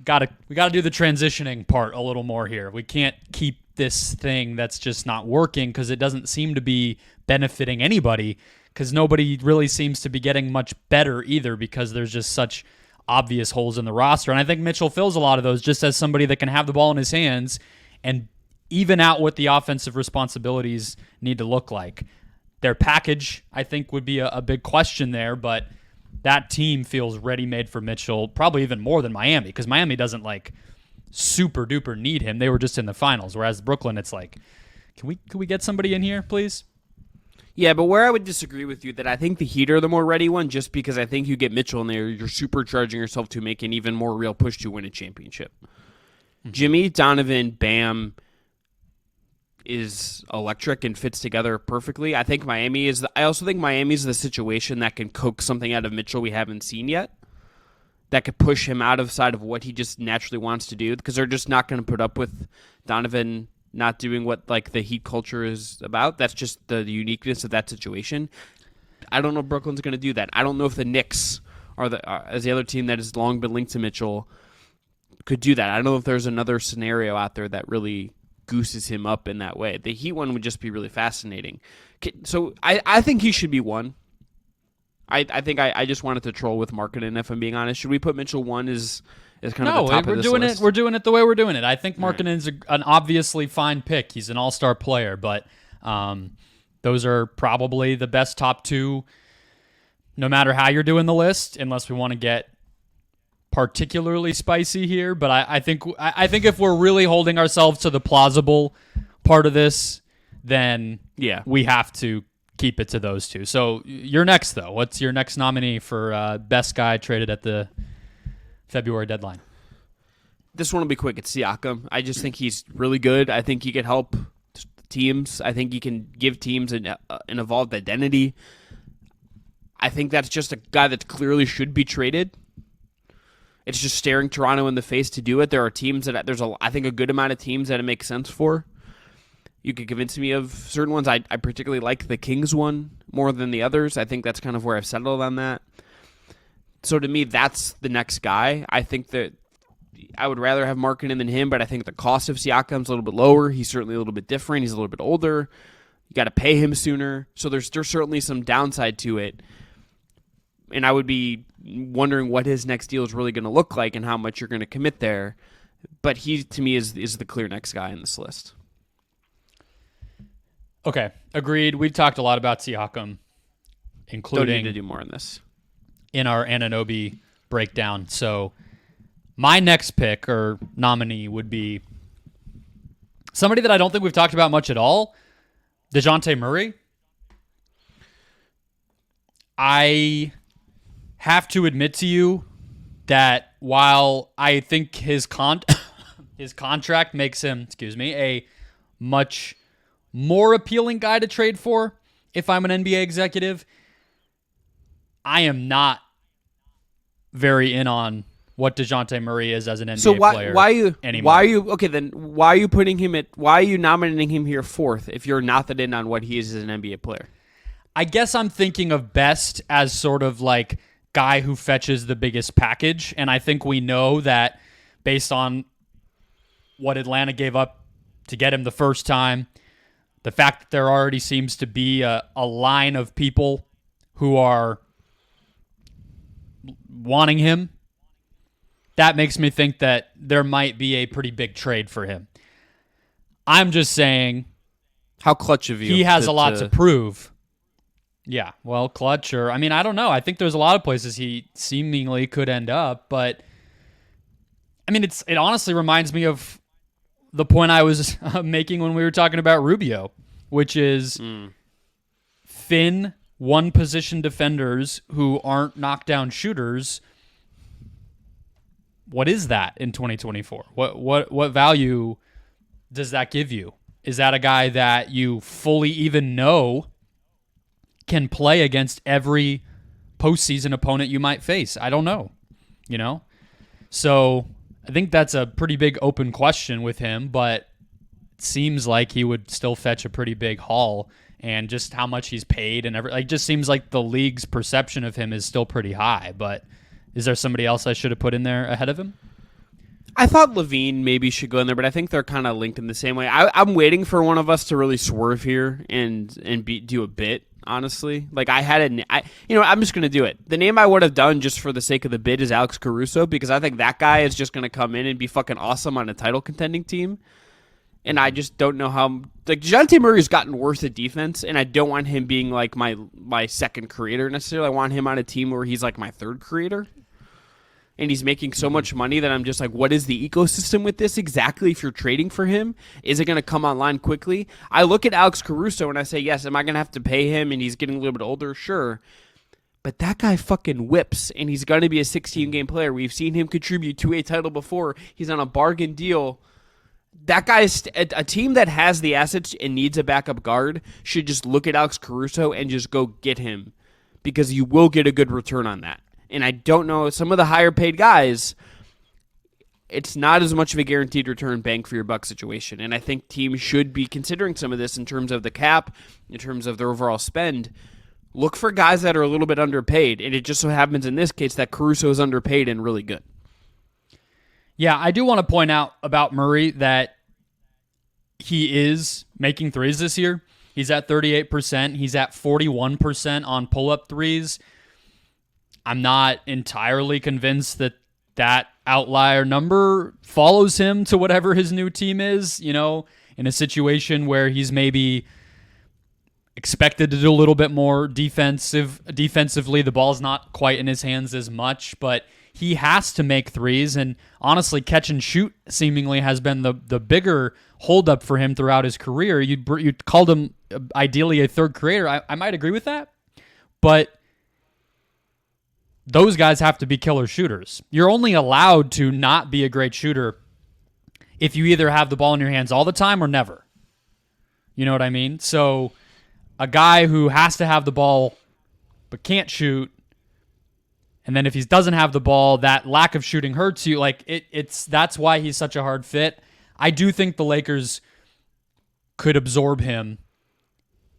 do the transitioning part a little more here. We can't keep this thing that's just not working, because it doesn't seem to be benefiting anybody, because nobody really seems to be getting much better either, because there's just such obvious holes in the roster. And I think Mitchell fills a lot of those, just as somebody that can have the ball in his hands and even out what the offensive responsibilities need to look like. Their package, I think, would be a big question there, but that team feels ready-made for Mitchell, probably even more than Miami, because Miami doesn't like super duper need him. They were just in the finals, whereas Brooklyn, it's like, can we get somebody in here, please? Yeah, but where I would disagree with you, that I think the Heat are the more ready one, just because I think you get Mitchell in there, you're supercharging yourself to make an even more real push to win a championship. Mm-hmm. Jimmy, Donovan, Bam is electric and fits together perfectly. I also think Miami is the situation that can coax something out of Mitchell we haven't seen yet, that could push him outside of what he just naturally wants to do, because they're just not going to put up with Donovan not doing what like the Heat culture is about. That's just the uniqueness of that situation. I don't know if Brooklyn's going to do that. I don't know if the Knicks as the other team that has long been linked to Mitchell could do that. I don't know if there's another scenario out there that really gooses him up in that way. The Heat one would just be really fascinating. So I think he should be one. I think I just wanted to troll with Markkanen, if I'm being honest. Should we put Mitchell one as kind of the top of this list? We're doing it the way we're doing it. I think Markkanen's an obviously fine pick. He's an all-star player, but those are probably the best top two, no matter how you're doing the list, unless we want to get particularly spicy here. But I think if we're really holding ourselves to the plausible part of this, then we have to keep it to those two. So you're next, though. What's your next nominee for best guy traded at the February deadline? This one will be quick. It's Siakam. I just think he's really good. I think he can help teams. I think he can give teams an evolved identity. I think that's just a guy that clearly should be traded. It's just staring Toronto in the face to do it. There are teams that I think a good amount of teams that it makes sense for. You could convince me of certain ones. I particularly like the Kings one more than the others. I think that's kind of where I've settled on that. So to me, that's the next guy. I think that I would rather have Markkanen than him, but I think the cost of Siakam's a little bit lower. He's certainly a little bit different. He's a little bit older. You got to pay him sooner. So there's certainly some downside to it. And I would be wondering what his next deal is really going to look like and how much you're going to commit there. But he, to me, is the clear next guy in this list. Okay, agreed. We've talked a lot about Siakam, including Don't need to do more on this in our Anunoby breakdown. So my next pick or nominee would be somebody that I don't think we've talked about much at all, Dejounte Murray. I have to admit to you that while I think his his contract makes him, a much more appealing guy to trade for if I'm an NBA executive. I am not very in on what Dejounte Murray is as an NBA player. Why are you putting him why are you nominating him here fourth if you're not that in on what he is as an NBA player? I guess I'm thinking of best as sort of like guy who fetches the biggest package, and I think we know that based on what Atlanta gave up to get him the first time, the fact that there already seems to be a line of people who are wanting him, that makes me think that there might be a pretty big trade for him. I'm just saying, how clutch of you. He has a lot to prove. Yeah, well, clutch or, I don't know. I think there's a lot of places he seemingly could end up, but it honestly reminds me of the point I was making when we were talking about Rubio, which is thin one-position defenders who aren't knockdown shooters. What is that in 2024? What value does that give you? Is that a guy that you fully even know can play against every postseason opponent you might face? I don't know. So I think that's a pretty big open question with him, but it seems like he would still fetch a pretty big haul, and just how much he's paid and it just seems like the league's perception of him is still pretty high. But is there somebody else I should have put in there ahead of him? I thought Levine maybe should go in there, but I think they're kind of linked in the same way. I'm waiting for one of us to really swerve here and do a bit. Honestly, like I'm just going to do it. The name I would have done just for the sake of the bid is Alex Caruso, because I think that guy is just going to come in and be fucking awesome on a title contending team. And I just don't know how, Dejounte Murray's gotten worse at defense, and I don't want him being like my second creator necessarily. I want him on a team where he's like my third creator. And he's making so much money that I'm just like, what is the ecosystem with this exactly if you're trading for him? Is it going to come online quickly? I look at Alex Caruso and I say, yes, am I going to have to pay him and he's getting a little bit older? Sure. But that guy fucking whips, and he's going to be a 16-game player. We've seen him contribute to a title before. He's on a bargain deal. That guy's a team that has the assets and needs a backup guard should just look at Alex Caruso and just go get him, because you will get a good return on that. And I don't know, some of the higher paid guys, it's not as much of a guaranteed return bang for your buck situation. And I think teams should be considering some of this in terms of the cap, in terms of their overall spend. Look for guys that are a little bit underpaid. And it just so happens in this case that Caruso is underpaid and really good. Yeah, I do want to point out about Murray that he is making threes this year. He's at 38%. He's at 41% on pull-up threes. I'm not entirely convinced that that outlier number follows him to whatever his new team is, in a situation where he's maybe expected to do a little bit more defensively. The ball's not quite in his hands as much, but he has to make threes, and honestly, catch and shoot seemingly has been the bigger holdup for him throughout his career. You called him ideally a third creator. I might agree with that, but those guys have to be killer shooters. You're only allowed to not be a great shooter if you either have the ball in your hands all the time or never. You know what I mean? So a guy who has to have the ball but can't shoot, and then if he doesn't have the ball, that lack of shooting hurts you. That's why he's such a hard fit. I do think the Lakers could absorb him,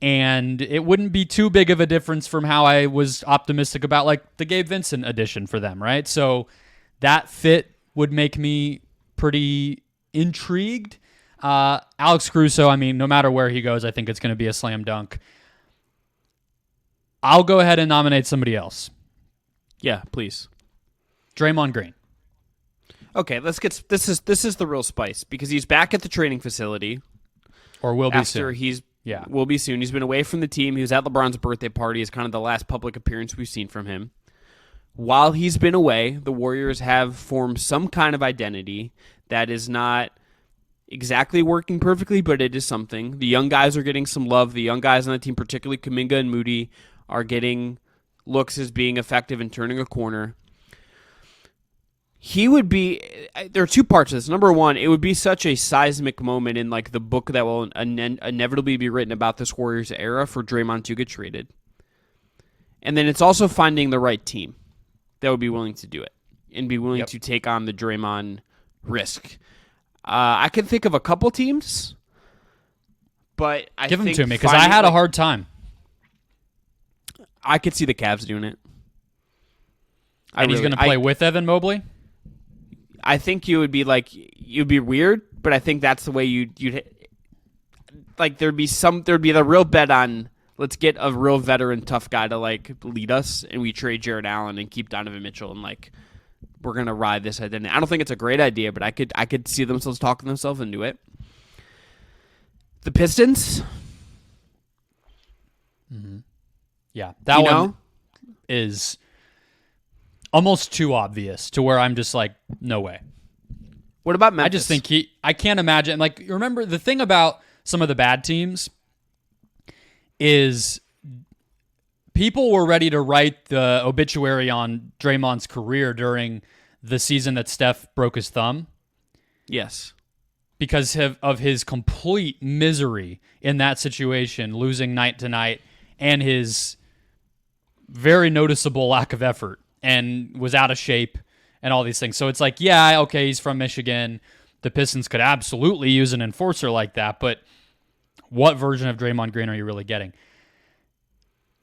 and it wouldn't be too big of a difference from how I was optimistic about the Gabe Vincent addition for them, right? So that fit would make me pretty intrigued. Alex Caruso, no matter where he goes, I think it's going to be a slam dunk. I'll go ahead and nominate somebody else. Yeah, please. Draymond Green. Okay, let's get this is the real spice, because he's back at the training facility, or will be after soon. Will be soon. He's been away from the team. He was at LeBron's birthday party. Is kind of the last public appearance we've seen from him. While he's been away, the Warriors have formed some kind of identity that is not exactly working perfectly, but it is something. The young guys are getting some love. The young guys on the team, particularly Kuminga and Moody, are getting looks as being effective and turning a corner. he would be. There are two parts to this. Number one, it would be such a seismic moment in like the book that will inevitably be written about this Warriors era for Draymond to get traded. And then it's also finding the right team that would be willing to do it and be willing to take on the Draymond risk. I can think of a couple teams, but give them to me because I had a hard time. I could see the Cavs doing it. And he's going to play with Evan Mobley? I think you'd be weird, but I think that's the way you'd like there'd be the real bet on let's get a real veteran tough guy to like lead us, and we trade Jared Allen and keep Donovan Mitchell, and like we're gonna ride this identity. I don't think it's a great idea, but I could see themselves talking themselves into it. The Pistons, yeah, that one is almost too obvious to where I'm just like, no way. What about Memphis? I just think I can't imagine. Like, remember the thing about some of the bad teams is people were ready to write the obituary on Draymond's career during the season that Steph broke his thumb. Yes. Because of his complete misery in that situation, losing night to night, and his very noticeable lack of effort, and was out of shape and all these things. So it's like, yeah, okay, he's from Michigan. The Pistons could absolutely use an enforcer like that, but what version of Draymond Green are you really getting?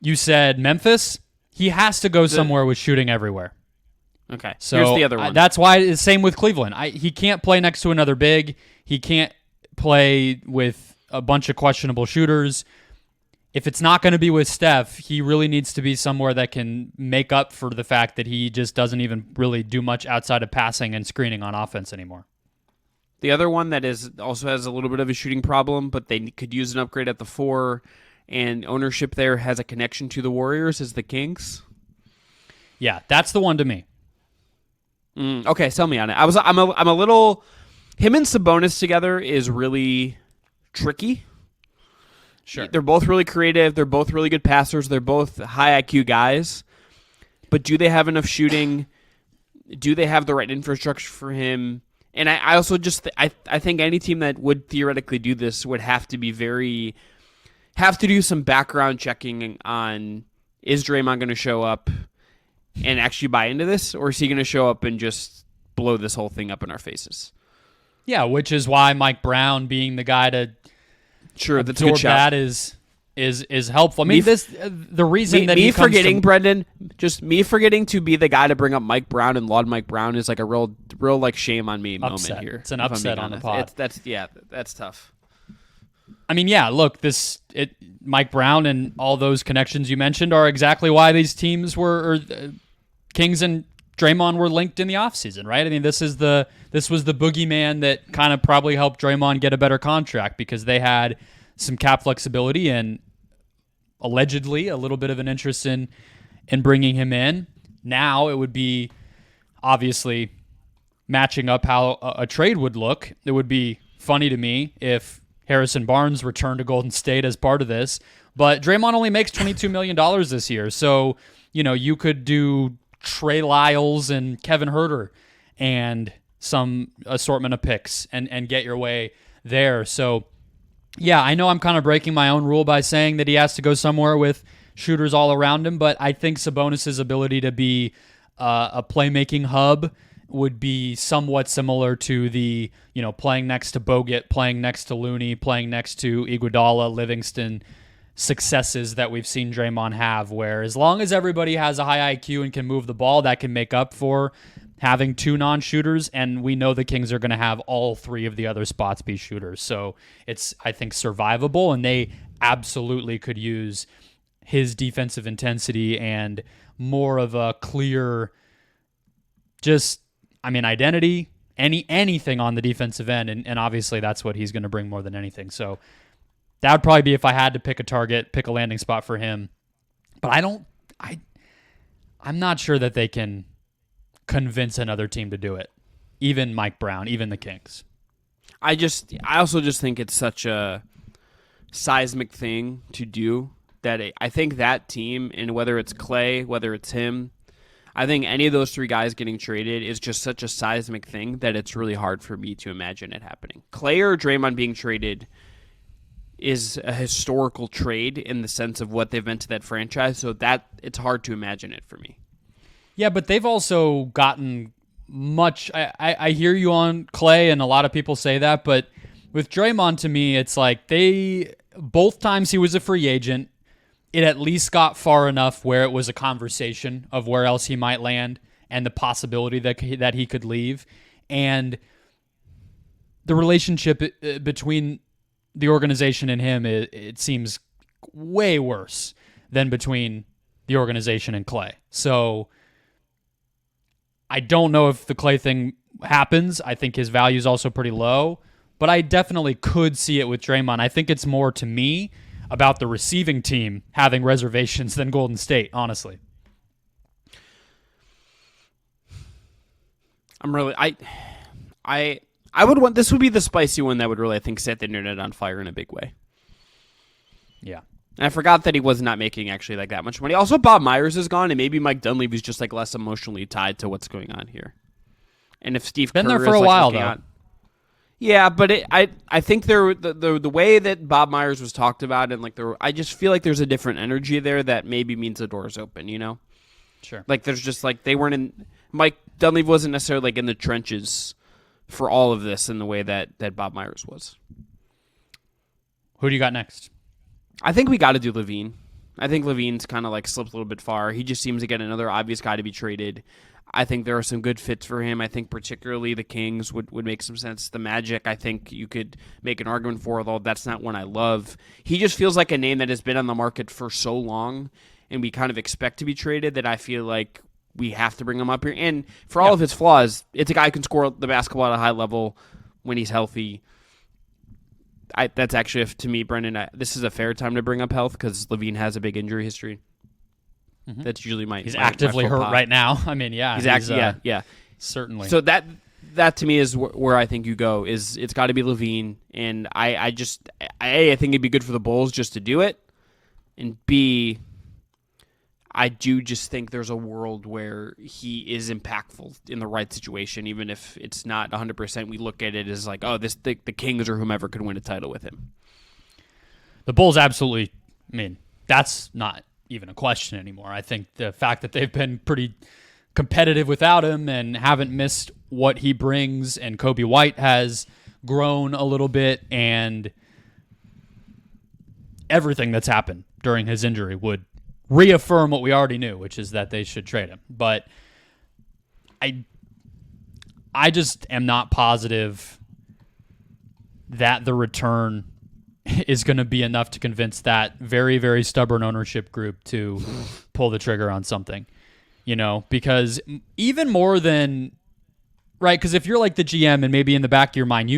You said Memphis? He has to go somewhere with shooting everywhere. Okay, so here's the other one. That's why it's same with Cleveland. He can't play next to another big. He can't play with a bunch of questionable shooters. If it's not going to be with Steph, he really needs to be somewhere that can make up for the fact that he just doesn't even really do much outside of passing and screening on offense anymore. The other one that also has a little bit of a shooting problem, but they could use an upgrade at the 4, and ownership there has a connection to the Warriors, is the Kings. Yeah, that's the one to me. Okay, sell me on it. I'm a little. Him and Sabonis together is really tricky. Sure, they're both really creative. They're both really good passers. They're both high IQ guys. But do they have enough shooting? Do they have the right infrastructure for him? And I also just I think any team that would theoretically do this would have to do some background checking on, is Draymond going to show up and actually buy into this, or is he going to show up and just blow this whole thing up in our faces? Yeah, which is why Mike Brown being the guy to that's a good shout. That is helpful. I mean, the reason that me forgetting Brendan, just me forgetting to be the guy to bring up Mike Brown and laud Mike Brown is like a real like shame on me upset. Moment here. It's an upset on the pod. That's tough. I mean, yeah, look, Mike Brown and all those connections you mentioned are exactly why these teams Kings and Draymond were linked in the offseason, right? I mean, this was the boogeyman that kind of probably helped Draymond get a better contract because they had some cap flexibility and allegedly a little bit of an interest in bringing him in. Now it would be obviously matching up how a trade would look. It would be funny to me if Harrison Barnes returned to Golden State as part of this, but Draymond only makes $22 million this year. So, you could do Trey Lyles and Kevin Huerter and some assortment of picks and get your way there. So, yeah, I know I'm kind of breaking my own rule by saying that he has to go somewhere with shooters all around him, but I think Sabonis' ability to be a playmaking hub would be somewhat similar to the, playing next to Bogut, playing next to Looney, playing next to Iguodala, Livingston successes that we've seen Draymond have, where as long as everybody has a high IQ and can move the ball, that can make up for having two non-shooters, and we know the Kings are going to have all three of the other spots be shooters. So it's, I think, survivable, and they absolutely could use his defensive intensity and more of a clear identity, anything on the defensive end, and obviously that's what he's going to bring more than anything. So that would probably be if I had to pick a target, pick a landing spot for him. But I'm not sure that they can convince another team to do it. Even Mike Brown, even the Kings. I also just think it's such a seismic thing to do that I think that team, and whether it's Clay, whether it's him, I think any of those three guys getting traded is just such a seismic thing that it's really hard for me to imagine it happening. Clay or Draymond being traded is a historical trade in the sense of what they've meant to that franchise, so that it's hard to imagine it for me. Yeah, but they've also gotten much. I hear you on Clay, and a lot of people say that, but with Draymond, to me, it's like both times he was a free agent, it at least got far enough where it was a conversation of where else he might land and the possibility that he could leave. And the relationship between the organization and him, it seems way worse than between the organization and Clay. So I don't know if the Clay thing happens. I think his value is also pretty low, but I definitely could see it with Draymond. I think it's more, to me, about the receiving team having reservations than Golden State, honestly. I'm really I would want this would be the spicy one that would really, I think, set the internet on fire in a big way. Yeah. And I forgot that he was not making actually like that much money. Also, Bob Myers is gone, and maybe Mike Dunleavy's just like less emotionally tied to what's going on here. And if Steve been Kerr there for is, a like, while looking though. on, yeah, but I think the way that Bob Myers was talked about, and like I just feel like there's a different energy there that maybe means the door's open. You know, Sure. like there's just like they weren't in. Mike Dunleavy wasn't necessarily like in the trenches for all of this in the way that Bob Myers was. Who do you got next? I think we got to do Levine. I think Levine's kind of like slipped a little bit far. He just seems to get another obvious guy to be traded. I think there are some good fits for him. I think particularly the Kings would make some sense. The Magic, I think you could make an argument for, although that's not one I love. He just feels like a name that has been on the market for so long, and we kind of expect to be traded, that I feel like we have to bring him up here. And for all of his flaws, it's a guy who can score the basketball at a high level when he's healthy. That's actually, to me, Brendan, this is a fair time to bring up health because Levine has a big injury history. Mm-hmm. That's usually he's actively hurt right now. I mean, yeah. Yeah. Certainly. So that to me is where I think you go. Is it's got to be Levine, and I think it'd be good for the Bulls just to do it, and B, I do just think there's a world where he is impactful in the right situation, even if it's not 100%. We look at it as like, oh, the Kings or whomever could win a title with him. The Bulls absolutely, I mean, that's not even a question anymore. I think the fact that they've been pretty competitive without him and haven't missed what he brings, and Kobe White has grown a little bit, and everything that's happened during his injury would reaffirm what we already knew, which is that they should trade him. But I just am not positive that the return is going to be enough to convince that very, very stubborn ownership group to pull the trigger on something, because even more than, right, because if you're like the GM and maybe in the back of your mind,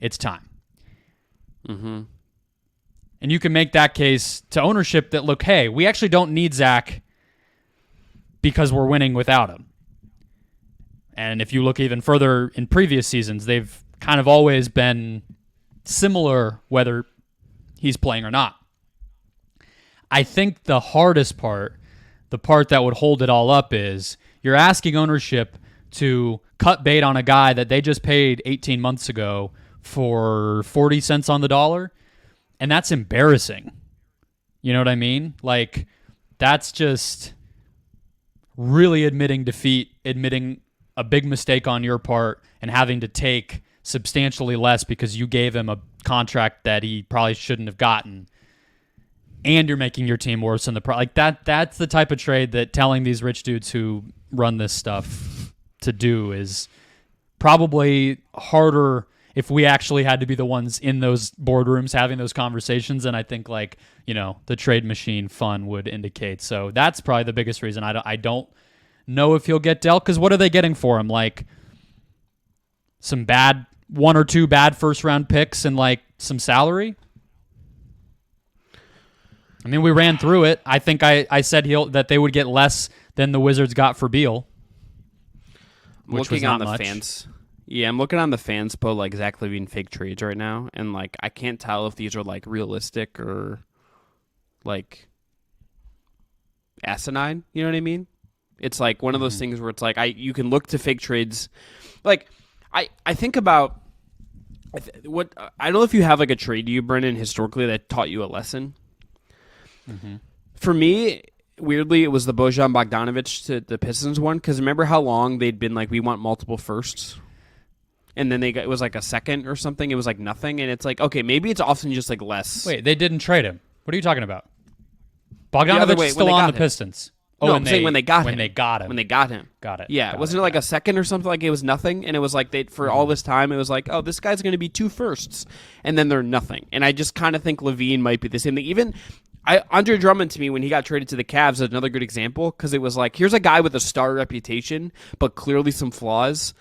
it's time. Mm-hmm. And you can make that case to ownership that, look, hey, we actually don't need Zach because we're winning without him. And if you look even further in previous seasons, they've kind of always been similar whether he's playing or not. I think the hardest part, the part that would hold it all up, is you're asking ownership to cut bait on a guy that they just paid 18 months ago for 40 cents on the dollar. And that's embarrassing. You know what I mean? Like, that's just really admitting defeat, admitting a big mistake on your part, and having to take substantially less because you gave him a contract that he probably shouldn't have gotten. And you're making your team worse in the like that's the type of trade that telling these rich dudes who run this stuff to do is probably harder if we actually had to be the ones in those boardrooms having those conversations. And I think the trade machine fun would indicate. So that's probably the biggest reason I don't know if he'll get dealt, because what are they getting for him? Like some one or two bad first round picks and like some salary. I mean, we ran through it. I think I said that they would get less than the Wizards got for Beal, which was not much. Fans. Yeah, I'm looking on the fans poll, like Zach Levine fake trades right now, and like I can't tell if these are like realistic or like asinine. You know what I mean? It's like one of those things where it's like you can look to fake trades. Like I think about what I don't know if you have like a trade you, Brendan, historically that taught you a lesson. For me, weirdly, it was the Bojan Bogdanovic to the Pistons one, because remember how long they'd been like, we want multiple firsts, and then it was like a second or something. It was like nothing, and it's like, okay, maybe it's often just like less. Wait, they didn't trade him. What are you talking about? Bogdanovic is still on the Pistons. No, I'm saying when they got him. When they got him. When they got him. Got it. Yeah, wasn't it like a second or something? Like it was nothing, and it was like for all this time, it was like, oh, this guy's going to be 2 firsts, and then they're nothing. And I just kind of think Levine might be the same thing. Even Andre Drummond, to me, when he got traded to the Cavs, is another good example, because it was like, here's a guy with a star reputation, but clearly some flaws,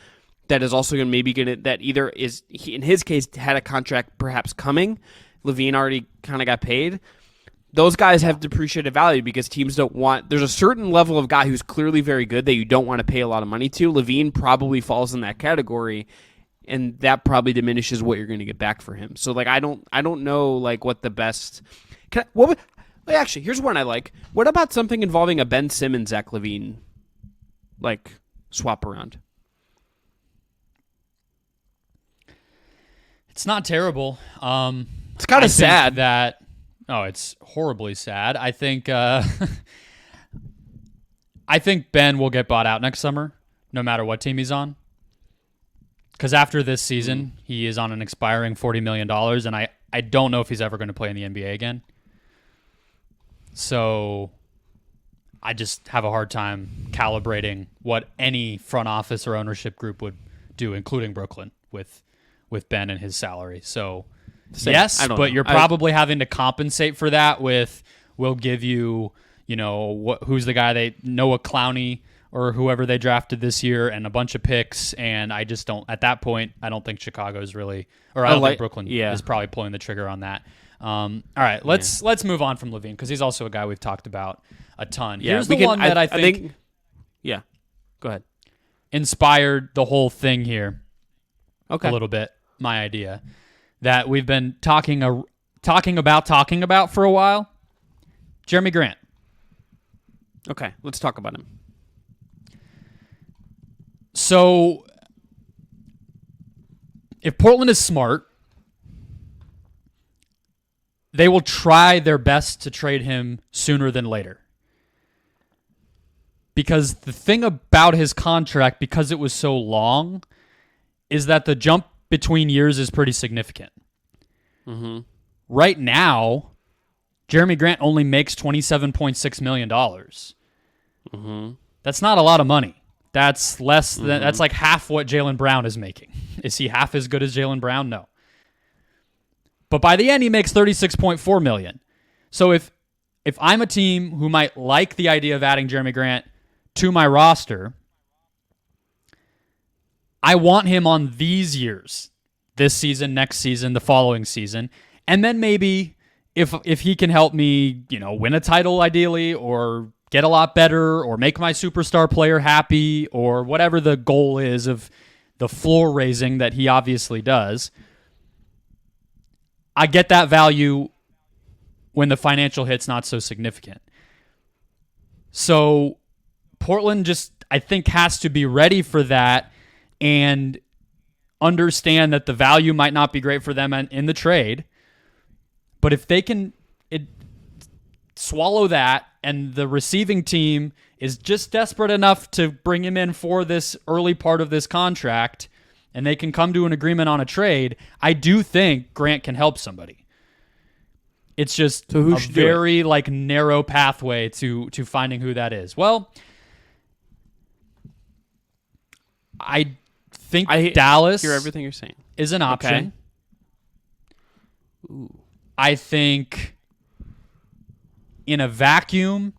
that is also going to maybe get it, that either is, he, in his case, had a contract perhaps coming. Levine already kind of got paid. Those guys have depreciated value because teams don't want. There's a certain level of guy who's clearly very good that you don't want to pay a lot of money to. Levine probably falls in that category, and that probably diminishes what you're going to get back for him. So like I don't know like what the best. Actually, here's one I like. What about something involving a Ben Simmons, Zach Levine, like swap around? It's not terrible. It's kind of sad that. Oh, it's horribly sad. I think Ben will get bought out next summer, no matter what team he's on. Because after this season, he is on an expiring $40 million, and I don't know if he's ever going to play in the NBA again. So I just have a hard time calibrating what any front office or ownership group would do, including Brooklyn, with Ben and his salary. So... Yes, but you're probably having to compensate for that with, we'll give you, who's the guy Noah Clowney or whoever they drafted this year and a bunch of picks. And I just don't, at that point, I don't think Chicago's really, or I don't think Brooklyn is probably pulling the trigger on that. All right, let's move on from Levine, because he's also a guy we've talked about a ton. Yeah, Here's the one that I think yeah, go ahead. Inspired the whole thing here. Okay. A little bit, my idea. That we've been talking about for a while. Jerami Grant. Okay, let's talk about him. So, if Portland is smart, they will try their best to trade him sooner than later. Because the thing about his contract, because it was so long, is that the jump between years is pretty significant. Mm-hmm. Right now, Jerami Grant only makes $27.6 million. Mm-hmm. That's not a lot of money. That's less than that's like half what Jaylen Brown is making. Is he half as good as Jaylen Brown? No. But by the end, he makes $36.4 million. So if I'm a team who might like the idea of adding Jerami Grant to my roster, I want him on these years, this season, next season, the following season, and then maybe if he can help me, win a title ideally, or get a lot better, or make my superstar player happy, or whatever the goal is of the floor raising that he obviously does, I get that value when the financial hit's not so significant. So Portland just, I think, has to be ready for that and understand that the value might not be great for them in the trade. But if they can swallow that, and the receiving team is just desperate enough to bring him in for this early part of this contract, and they can come to an agreement on a trade, I do think Grant can help somebody. It's just a very narrow pathway to finding who that is. Well, I think Dallas hear everything you're saying is an option. Okay. Ooh. I think in a vacuum,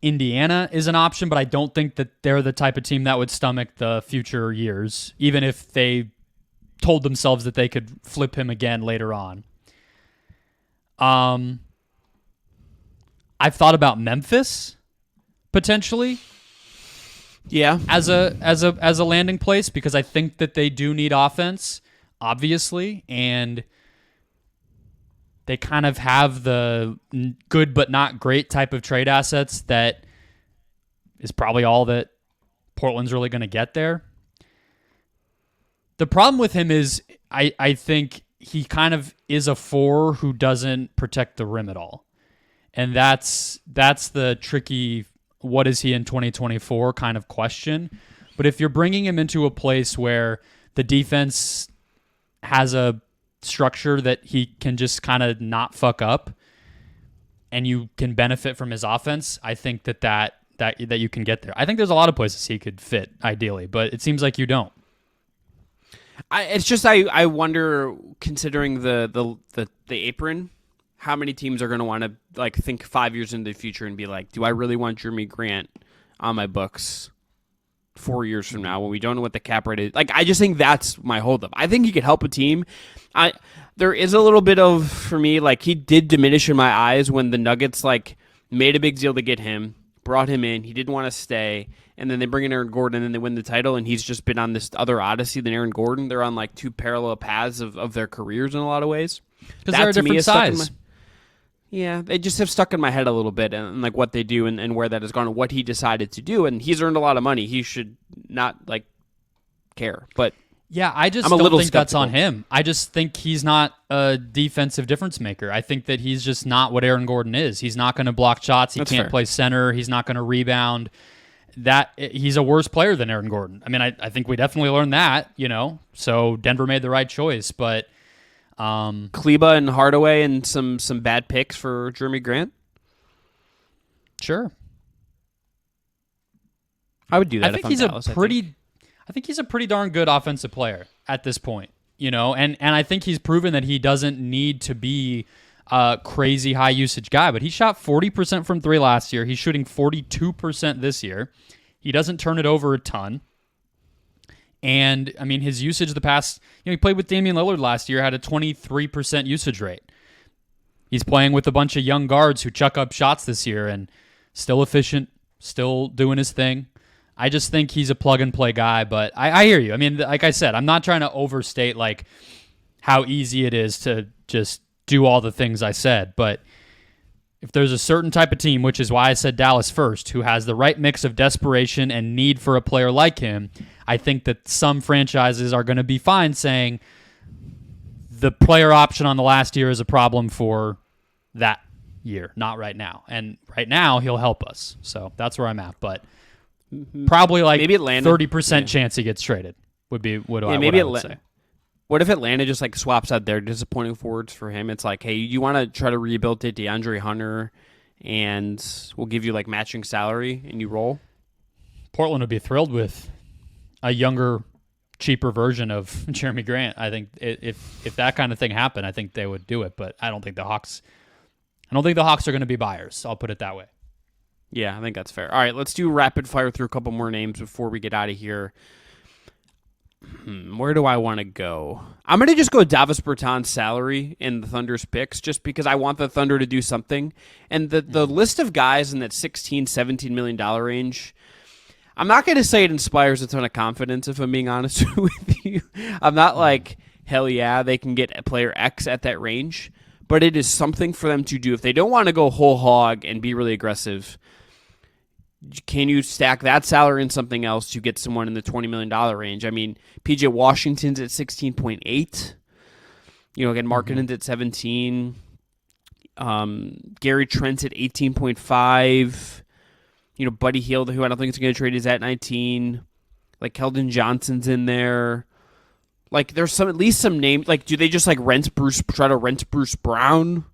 Indiana is an option, but I don't think that they're the type of team that would stomach the future years, even if they told themselves that they could flip him again later on. I've thought about Memphis potentially. Yeah, as a landing place, because I think that they do need offense, obviously, and they kind of have the good but not great type of trade assets that is probably all that Portland's really going to get there. The problem with him is I think he kind of is a 4 who doesn't protect the rim at all. And that's the tricky, what is he in 2024 kind of question. But if you're bringing him into a place where the defense has a structure that he can just kind of not fuck up and you can benefit from his offense, I think that you can get there. I think there's a lot of places he could fit ideally, but it seems like you don't. I wonder, considering the apron, how many teams are going to want to like think 5 years into the future and be like, do I really want Jerami Grant on my books 4 years from now when we don't know what the cap rate is? Like, I just think that's my holdup. I think he could help a team. There is a little bit of, for me, like, he did diminish in my eyes when the Nuggets like made a big deal to get him, brought him in. He didn't want to stay. And then they bring in Aaron Gordon, and then they win the title, and he's just been on this other odyssey than Aaron Gordon. They're on like two parallel paths of their careers in a lot of ways. Because they're a different size. Yeah, they just have stuck in my head a little bit, and like what they do and where that has gone and what he decided to do. And he's earned a lot of money. He should not like care. But yeah, I just don't think that's on him. I just think he's not a defensive difference maker. I think that he's just not what Aaron Gordon is. He's not going to block shots. He can't play center. He's not going to rebound. He's a worse player than Aaron Gordon. I mean, I think we definitely learned that, so Denver made the right choice, but Kleba and Hardaway and some bad picks for Jerami Grant. Sure. I would do that. I think he's a pretty darn good offensive player at this point, and I think he's proven that he doesn't need to be a crazy high usage guy, but he shot 40% from 3 last year. He's shooting 42% this year. He doesn't turn it over a ton. And, I mean, his usage the past... he played with Damian Lillard last year, had a 23% usage rate. He's playing with a bunch of young guards who chuck up shots this year and still efficient, still doing his thing. I just think he's a plug-and-play guy, but I hear you. I mean, like I said, I'm not trying to overstate like how easy it is to just do all the things I said, but if there's a certain type of team, which is why I said Dallas first, who has the right mix of desperation and need for a player like him, I think that some franchises are going to be fine saying the player option on the last year is a problem for that year, not right now. And right now, he'll help us. So that's where I'm at. But probably like maybe Atlanta, 30% chance he gets traded would be what I would say. What if Atlanta just like swaps out their disappointing forwards for him? It's like, hey, you want to try to rebuild it, DeAndre Hunter, and we'll give you like matching salary, and you roll? Portland would be thrilled with a younger, cheaper version of Jerami Grant. I think if that kind of thing happened, I think they would do it. But I don't think the Hawks are going to be buyers. I'll put it that way. Yeah, I think that's fair. All right, let's do rapid fire through a couple more names before we get out of here. Where do I want to go? I'm going to just go Davis Bertans' salary in the Thunder's picks just because I want the Thunder to do something. And the list of guys in that $16, $17 million range, I'm not going to say it inspires a ton of confidence, if I'm being honest with you. I'm not like, hell yeah, they can get a player X at that range. But it is something for them to do. If they don't want to go whole hog and be really aggressive, can you stack that salary in something else to get someone in the $20 million range? I mean, PJ Washington's at 16.8. Again, Markkanen's at 17. Gary Trent's at 18.5. Buddy Hield, who I don't think is going to trade, is at 19. Like, Keldon Johnson's in there. Like, there's at least some names. Like, do they just, like, try to rent Bruce Brown?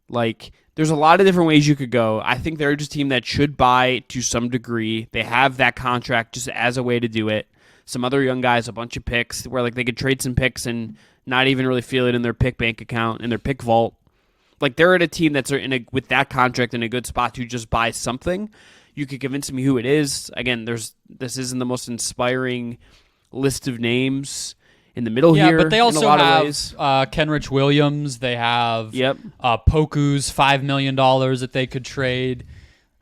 Like, there's a lot of different ways you could go. I think they're just a team that should buy to some degree. They have that contract just as a way to do it. Some other young guys, a bunch of picks, where like they could trade some picks and not even really feel it in their pick bank account, in their pick vault. Like, they're at a team that's with that contract in a good spot to just buy something. You could convince me who it is. Again, this isn't the most inspiring list of names in the middle here. Yeah, but they also have Kenrich Williams. They have Poku's $5 million that they could trade.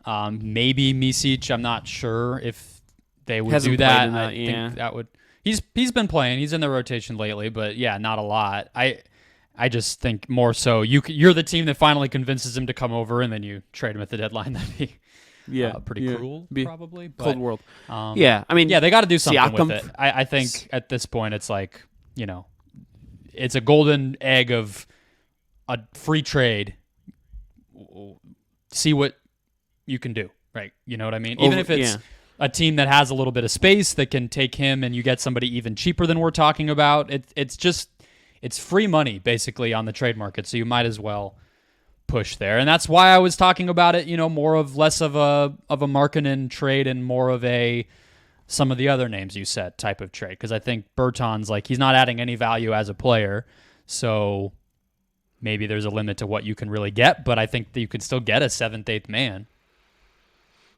Maybe Micic. I'm not sure if they would do that. I think that would. He's been playing. He's in the rotation lately, but yeah, not a lot. I just think more so you're the team that finally convinces him to come over, and then you trade him at the deadline. pretty cruel, probably. But, cold world. Yeah, I mean, yeah, they got to do something Siakam, with it. I think at this point, it's like, it's a golden egg of a free trade. See what you can do, right? You know what I mean? Even if it's a team that has a little bit of space that can take him and you get somebody even cheaper than we're talking about, it's free money basically on the trade market, so you might as well push there. And that's why I was talking about it, less of a Markkanen trade and more of some of the other names you said type of trade, because I think Bertans, like, he's not adding any value as a player, so maybe there's a limit to what you can really get, but I think that you could still get a 7th, 8th man.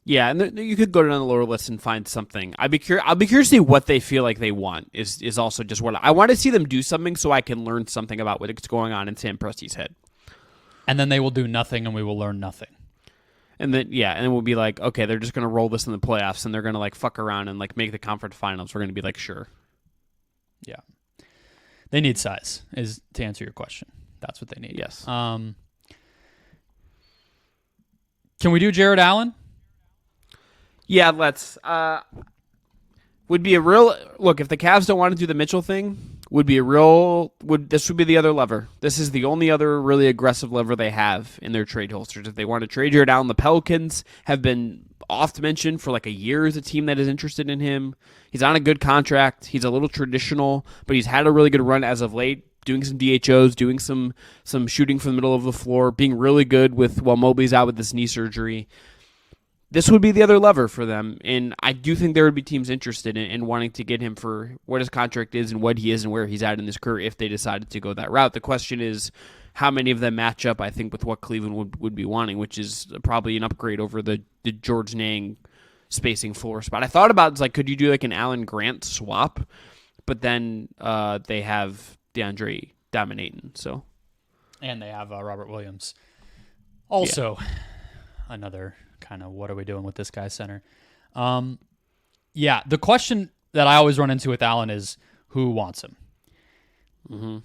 Yeah, and you could go down the lower list and find something. I'll be curious to see what they feel like they want. Is also just what I want to see them do something so I can learn something about what's going on in Sam Presti's head. And then they will do nothing, and we will learn nothing. And then we'll be like, okay, they're just gonna roll this in the playoffs, and they're gonna like fuck around and like make the conference finals. We're gonna be like, sure. Yeah, they need size. Is to answer your question. That's what they need. Yes. Can we do Jared Allen? Yeah, let's. Would be a real look if the Cavs don't want to do the Mitchell thing. This would be the other lever. This is the only other really aggressive lever they have in their trade holsters. If they want to trade Jared Allen, the Pelicans have been oft mentioned for like a year as a team that is interested in him. He's on a good contract. He's a little traditional, but he's had a really good run as of late, doing some DHOs, doing some shooting from the middle of the floor, being really good while Mobley's out with this knee surgery. This would be the other lever for them, and I do think there would be teams interested in wanting to get him for what his contract is and what he is and where he's at in his career if they decided to go that route. The question is how many of them match up, I think, with what Cleveland would be wanting, which is probably an upgrade over the George Niang spacing floor spot. I thought about, it's like, could you do like an Allen Grant swap? But then they have DeAndre dominating, so. And they have Robert Williams. Also, another kind of what are we doing with this guy's center? The question that I always run into with Allen is who wants him? Mm-hmm.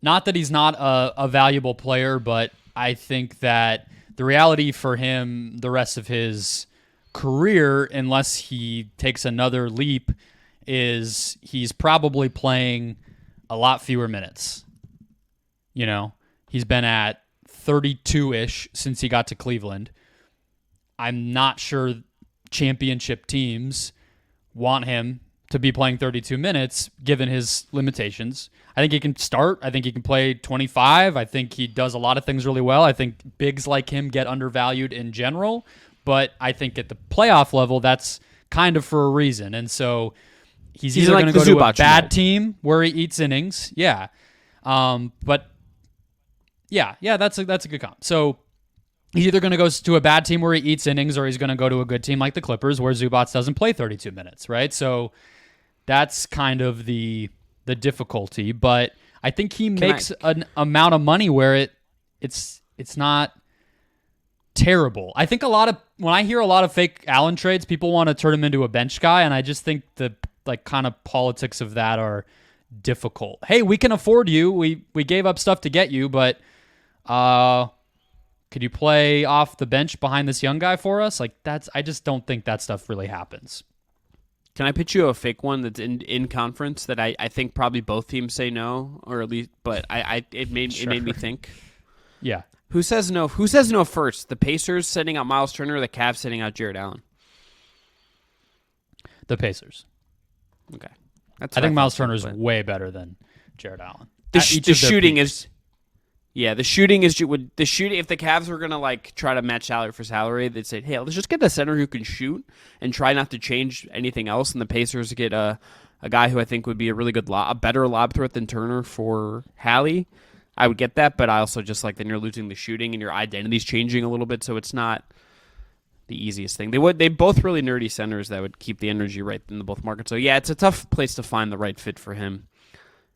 Not that he's not a valuable player, but I think that the reality for him the rest of his career, unless he takes another leap, is he's probably playing a lot fewer minutes. He's been at 32-ish since he got to Cleveland. I'm not sure championship teams want him to be playing 32 minutes given his limitations. I think he can start. I think he can play 25. I think he does a lot of things really well. I think bigs like him get undervalued in general, but I think at the playoff level, that's kind of for a reason. And so he's either going to go to a bad team where he eats innings. Yeah. That's a good comp. So he's either going to go to a bad team where he eats innings or he's going to go to a good team like the Clippers where Zubats doesn't play 32 minutes, right? So that's kind of the difficulty. But I think he makes an amount of money where it's not terrible. I think when I hear a lot of fake Allen trades, people want to turn him into a bench guy, and I just think the kind of politics of that are difficult. Hey, we can afford you. We gave up stuff to get you, but could you play off the bench behind this young guy for us? I just don't think that stuff really happens. Can I pitch you a fake one that's in conference that I think probably both teams say no, or at least, but it made me think. Yeah. Who says no? Who says no first? The Pacers sending out Miles Turner, or the Cavs sending out Jared Allen? The Pacers. Okay. I think Miles Turner is way better than Jared Allen. The shooting is. Yeah, the shooting is if the Cavs were gonna try to match salary for salary, they'd say, hey, let's just get a center who can shoot and try not to change anything else. And the Pacers get a guy who I think would be a really good a better lob threat than Turner for Hallie. I would get that, but I also just then you're losing the shooting and your identity's changing a little bit, so it's not the easiest thing. They both really nerdy centers that would keep the energy right in the both markets. So yeah, it's a tough place to find the right fit for him.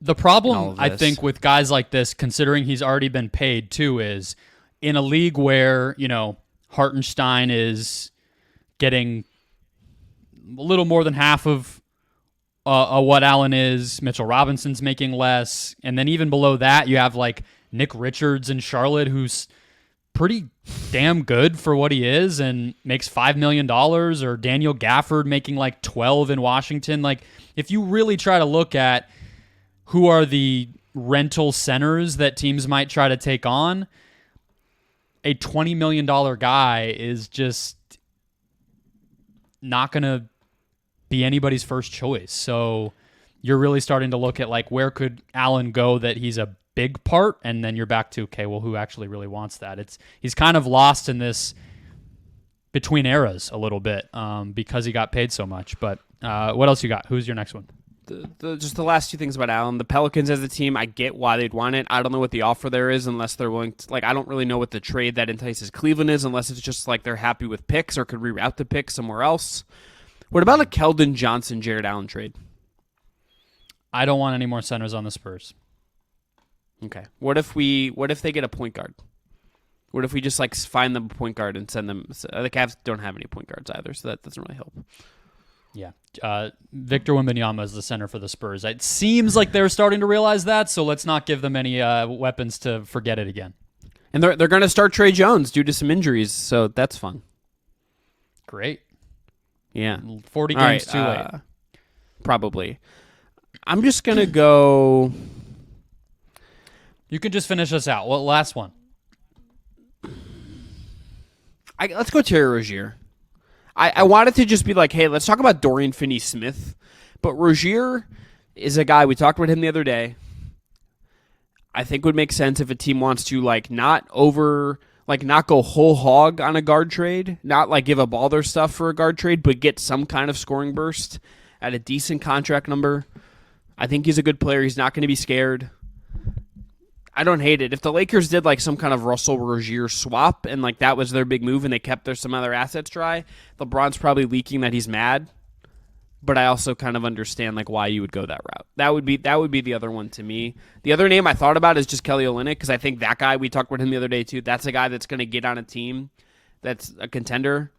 The problem, I think, with guys like this, considering he's already been paid too, is in a league where, Hartenstein is getting a little more than half of what Allen is, Mitchell Robinson's making less, and then even below that, you have Nick Richards in Charlotte, who's pretty damn good for what he is and makes $5 million, or Daniel Gafford making like 12 in Washington. Like, if you really try to look at who are the rental centers that teams might try to take on, a $20 million guy is just not going to be anybody's first choice. So you're really starting to look at like, where could Allen go that he's a big part, and then you're back to, okay, well, who actually really wants that? He's kind of lost in this between eras a little bit because he got paid so much. But what else you got? Who's your next one? Just the last two things about Allen. The Pelicans as a team, I get why they'd want it. I don't know what the offer there is unless they're willing to, like, I don't really know what the trade that entices Cleveland is unless it's just like they're happy with picks or could reroute the pick somewhere else. What about a Keldon Johnson, Jared Allen trade? I don't want any more centers on the Spurs. Okay. What if they get a point guard? What if we just like find them a point guard and send them? The Cavs don't have any point guards either, so that doesn't really help. Yeah. Victor Wembanyama is the center for the Spurs. It seems like they're starting to realize that, so let's not give them any weapons to forget it again. And they're going to start Trey Jones due to some injuries, so that's fun. Great. Yeah. 40 games too late. Probably. I'm just going to go... You can just finish us out. Well, last one. Let's go Terry Rozier. I wanted to just be like, hey, let's talk about Dorian Finney-Smith. But Rozier is a guy, we talked about him the other day. I think would make sense if a team wants to not go whole hog on a guard trade, not like give up all their stuff for a guard trade, but get some kind of scoring burst at a decent contract number. I think he's a good player. He's not going to be scared. I don't hate it. If the Lakers did like some kind of Russell Rozier swap and like that was their big move and they kept some other assets dry, LeBron's probably leaking that he's mad. But I also kind of understand like why you would go that route. That would be the other one to me. The other name I thought about is just Kelly Olynyk, because I think that guy, we talked about him the other day too. That's a guy that's going to get on a team that's a contender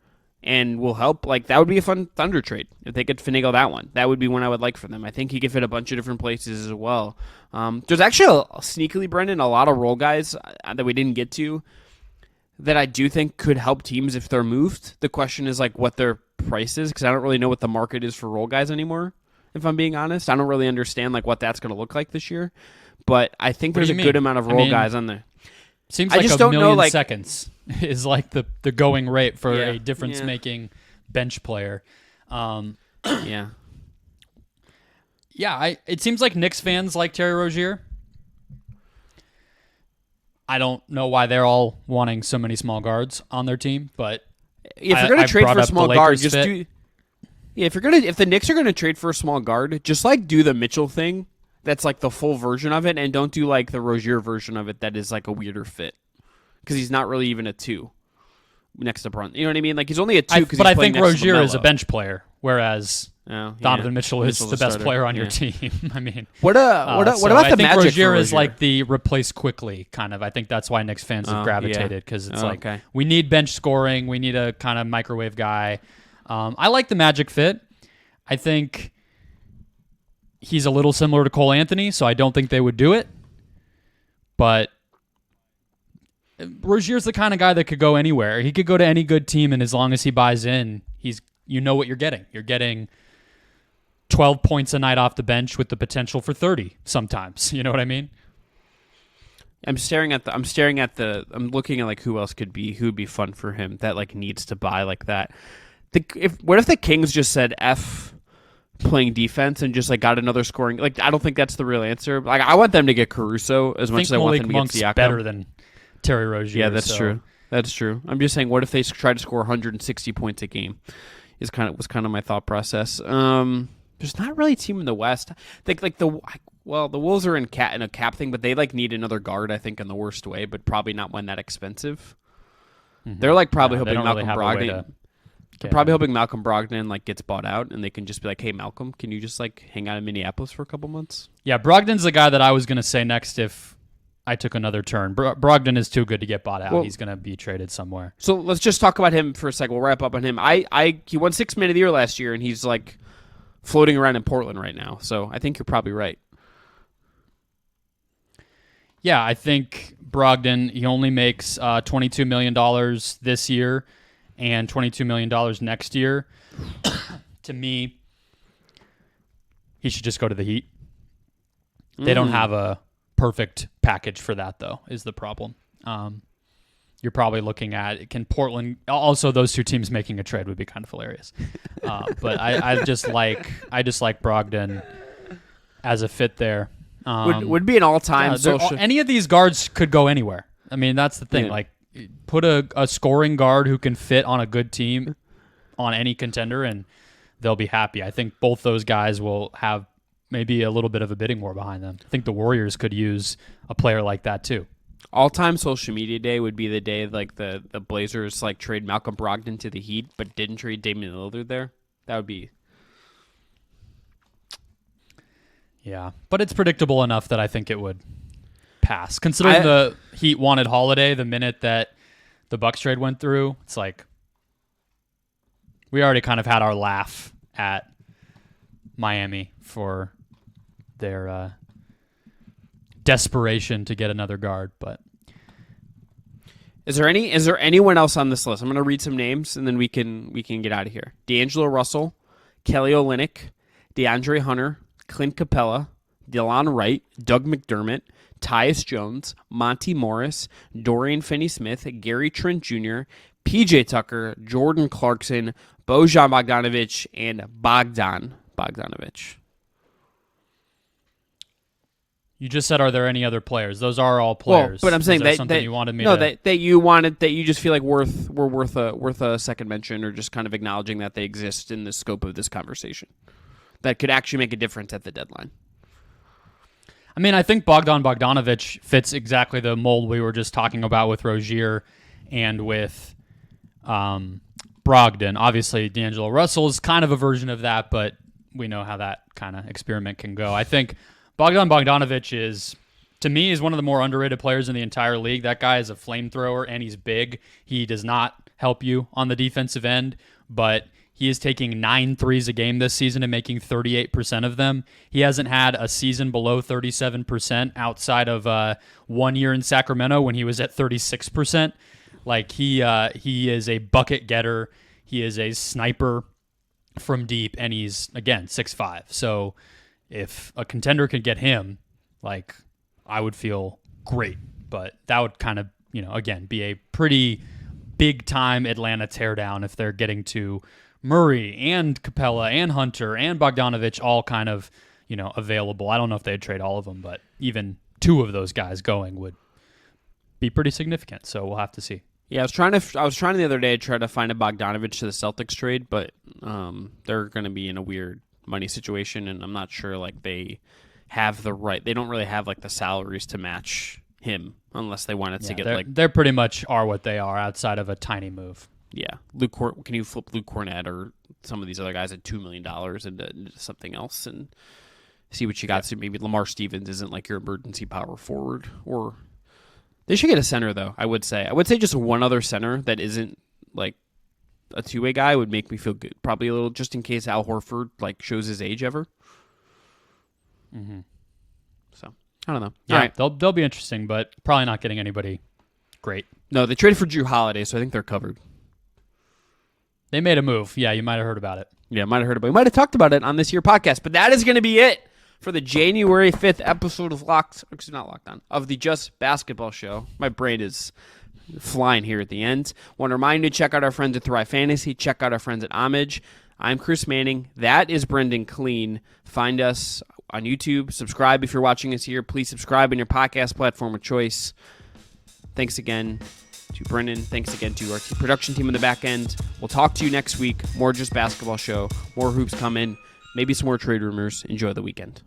and will help. Like, that would be a fun Thunder trade if they could finagle that one. That would be one I would like for them. I think he could fit a bunch of different places as well. There's actually sneakily, Brendan, a lot of role guys that we didn't get to that I do think could help teams if they're moved. The question is like what their price is, because I don't really know what the market is for role guys anymore, if I'm being honest. I don't really understand like what that's going to look like this year. But I think there's a good amount of role guys on there. Seems like a million seconds is like the going rate for a difference-making bench player. Yeah. Yeah, it seems like Knicks fans like Terry Rozier. I don't know why they're all wanting so many small guards on their team, but if you're going to trade for a small guard, just do. Yeah, if the Knicks are going to trade for a small guard, just like do the Mitchell thing. That's like the full version of it, and don't do like the Rozier version of it that is like a weirder fit, because he's not really even a 2 next to Brunson. You know what I mean? Like, he's only a 2 because But I think Rozier is a bench player, whereas Donovan Mitchell is Mitchell's the best starter. player on your team. I mean, what about the Magic? Rozier is like the replace quickly kind of. I think that's why Knicks fans have gravitated, because it's we need bench scoring, we need a kind of microwave guy. I like the Magic fit. I think he's a little similar to Cole Anthony, so I don't think they would do it. But Rozier's the kind of guy that could go anywhere. He could go to any good team, and as long as he buys in, you know what you're getting. You're getting 12 points a night off the bench with the potential for 30 sometimes. You know what I mean? I'm looking at like who else who'd be fun for him that like needs to buy like that. What if the Kings just said F playing defense and just like got another scoring? Like, I don't think that's the real answer. Like, I want them to get Caruso as much as I want them to get Siakam. Better than Terry Rozier. Yeah, that's true. That's true. I'm just saying, what if they try to score 160 points a game? Was kind of my thought process. There's not really a team in the West. I think like the Wolves are in a cap thing, but they like need another guard. I think in the worst way, but probably not one that expensive. Mm-hmm. They're like probably hoping Malcolm Brogdon. They're probably hoping Malcolm Brogdon like gets bought out, and they can just be like, "Hey, Malcolm, can you just like hang out in Minneapolis for a couple months?" Yeah, Brogdon's the guy that I was going to say next if I took another turn. Brogdon is too good to get bought out. Well, he's going to be traded somewhere. So let's just talk about him for a second. We'll wrap up on him. He won 6th Man of the Year last year, and he's like floating around in Portland right now. So I think you're probably right. Yeah, I think Brogdon, he only makes $22 million this year and $22 million next year. To me, he should just go to the Heat. They don't have a perfect package for that, though, is the problem. You're probably looking at, can Portland, also those two teams making a trade would be kind of hilarious. But I just like Brogdon as a fit there. Would be an all-time social. Any of these guards could go anywhere. I mean, that's the thing. Yeah. Like, put a scoring guard who can fit on a good team on any contender, and they'll be happy. I think both those guys will have maybe a little bit of a bidding war behind them. I think the Warriors could use a player like that too. All-time social media day would be the day like the Blazers like trade Malcolm Brogdon to the Heat, but didn't trade Damian Lillard there. That would be. Yeah, but it's predictable enough that I think it would pass. Considering the Heat wanted Holiday the minute that the Bucks trade went through, it's like we already kind of had our laugh at Miami for their desperation to get another guard. But is there anyone else on this list? I'm going to read some names and then we can get out of here. D'Angelo Russell, Kelly Olynyk, DeAndre Hunter, Clint Capella, Delon Wright, Doug McDermott, Tyus Jones, Monty Morris, Dorian Finney-Smith, Gary Trent Jr., PJ Tucker, Jordan Clarkson, Bojan Bogdanovic, and Bogdan Bogdanovic. You just said, are there any other players? Those are all players. Well, but I'm saying something you wanted me no, to... that you wanted, that you just feel like were worth a second mention, or just kind of acknowledging that they exist in the scope of this conversation that could actually make a difference at the deadline. I mean, I think Bogdan Bogdanovic fits exactly the mold we were just talking about with Rozier and with Brogdon. Obviously, D'Angelo Russell is kind of a version of that, but we know how that kind of experiment can go. I think Bogdan Bogdanovic is, to me, is one of the more underrated players in the entire league. That guy is a flamethrower, and he's big. He does not help you on the defensive end, but he is taking 9 threes a game this season and making 38% of them. He hasn't had a season below 37% outside of 1 year in Sacramento when he was at 36%. Like, he is a bucket getter. He is a sniper from deep, and he's, again, 6'5". So if a contender could get him, like, I would feel great. But that would kind of, again, be a pretty big-time Atlanta teardown if they're getting to Murray and Capella and Hunter and Bogdanovic all kind of, available. I don't know if they'd trade all of them, but even 2 of those guys going would be pretty significant. So we'll have to see. Yeah, I was trying the other day to try to find a Bogdanovic to the Celtics trade, but they're going to be in a weird money situation, and I'm not sure like they have the right. They don't really have like the salaries to match him unless they wanted to get they're pretty much are what they are outside of a tiny move. Yeah, can you flip Luke Cornett or some of these other guys at $2 million into something else and see what you got? So maybe Lamar Stevens isn't like your emergency power forward, or they should get a center though. I would say just one other center that isn't like a two-way guy would make me feel good. Probably a little, just in case Al Horford like shows his age ever. Mm-hmm. So I don't know. Yeah, all right, they'll be interesting, but probably not getting anybody great. No, they traded for Drew Holiday, so I think they're covered. They made a move. Yeah, you might have heard about it. Yeah, might have heard about it. We might have talked about it on this year podcast, but that is going to be it for the January 5th episode of of the Just Basketball Show. My brain is flying here at the end. Want to remind you to check out our friends at Thrive Fantasy. Check out our friends at Homage. I'm Chris Manning. That is Brendon Kleen. Find us on YouTube. Subscribe if you're watching us here. Please subscribe in your podcast platform of choice. Thanks again to Brendan. Thanks again to our production team on the back end. We'll talk to you next week. More Just Basketball Show. More hoops coming. Maybe some more trade rumors. Enjoy the weekend.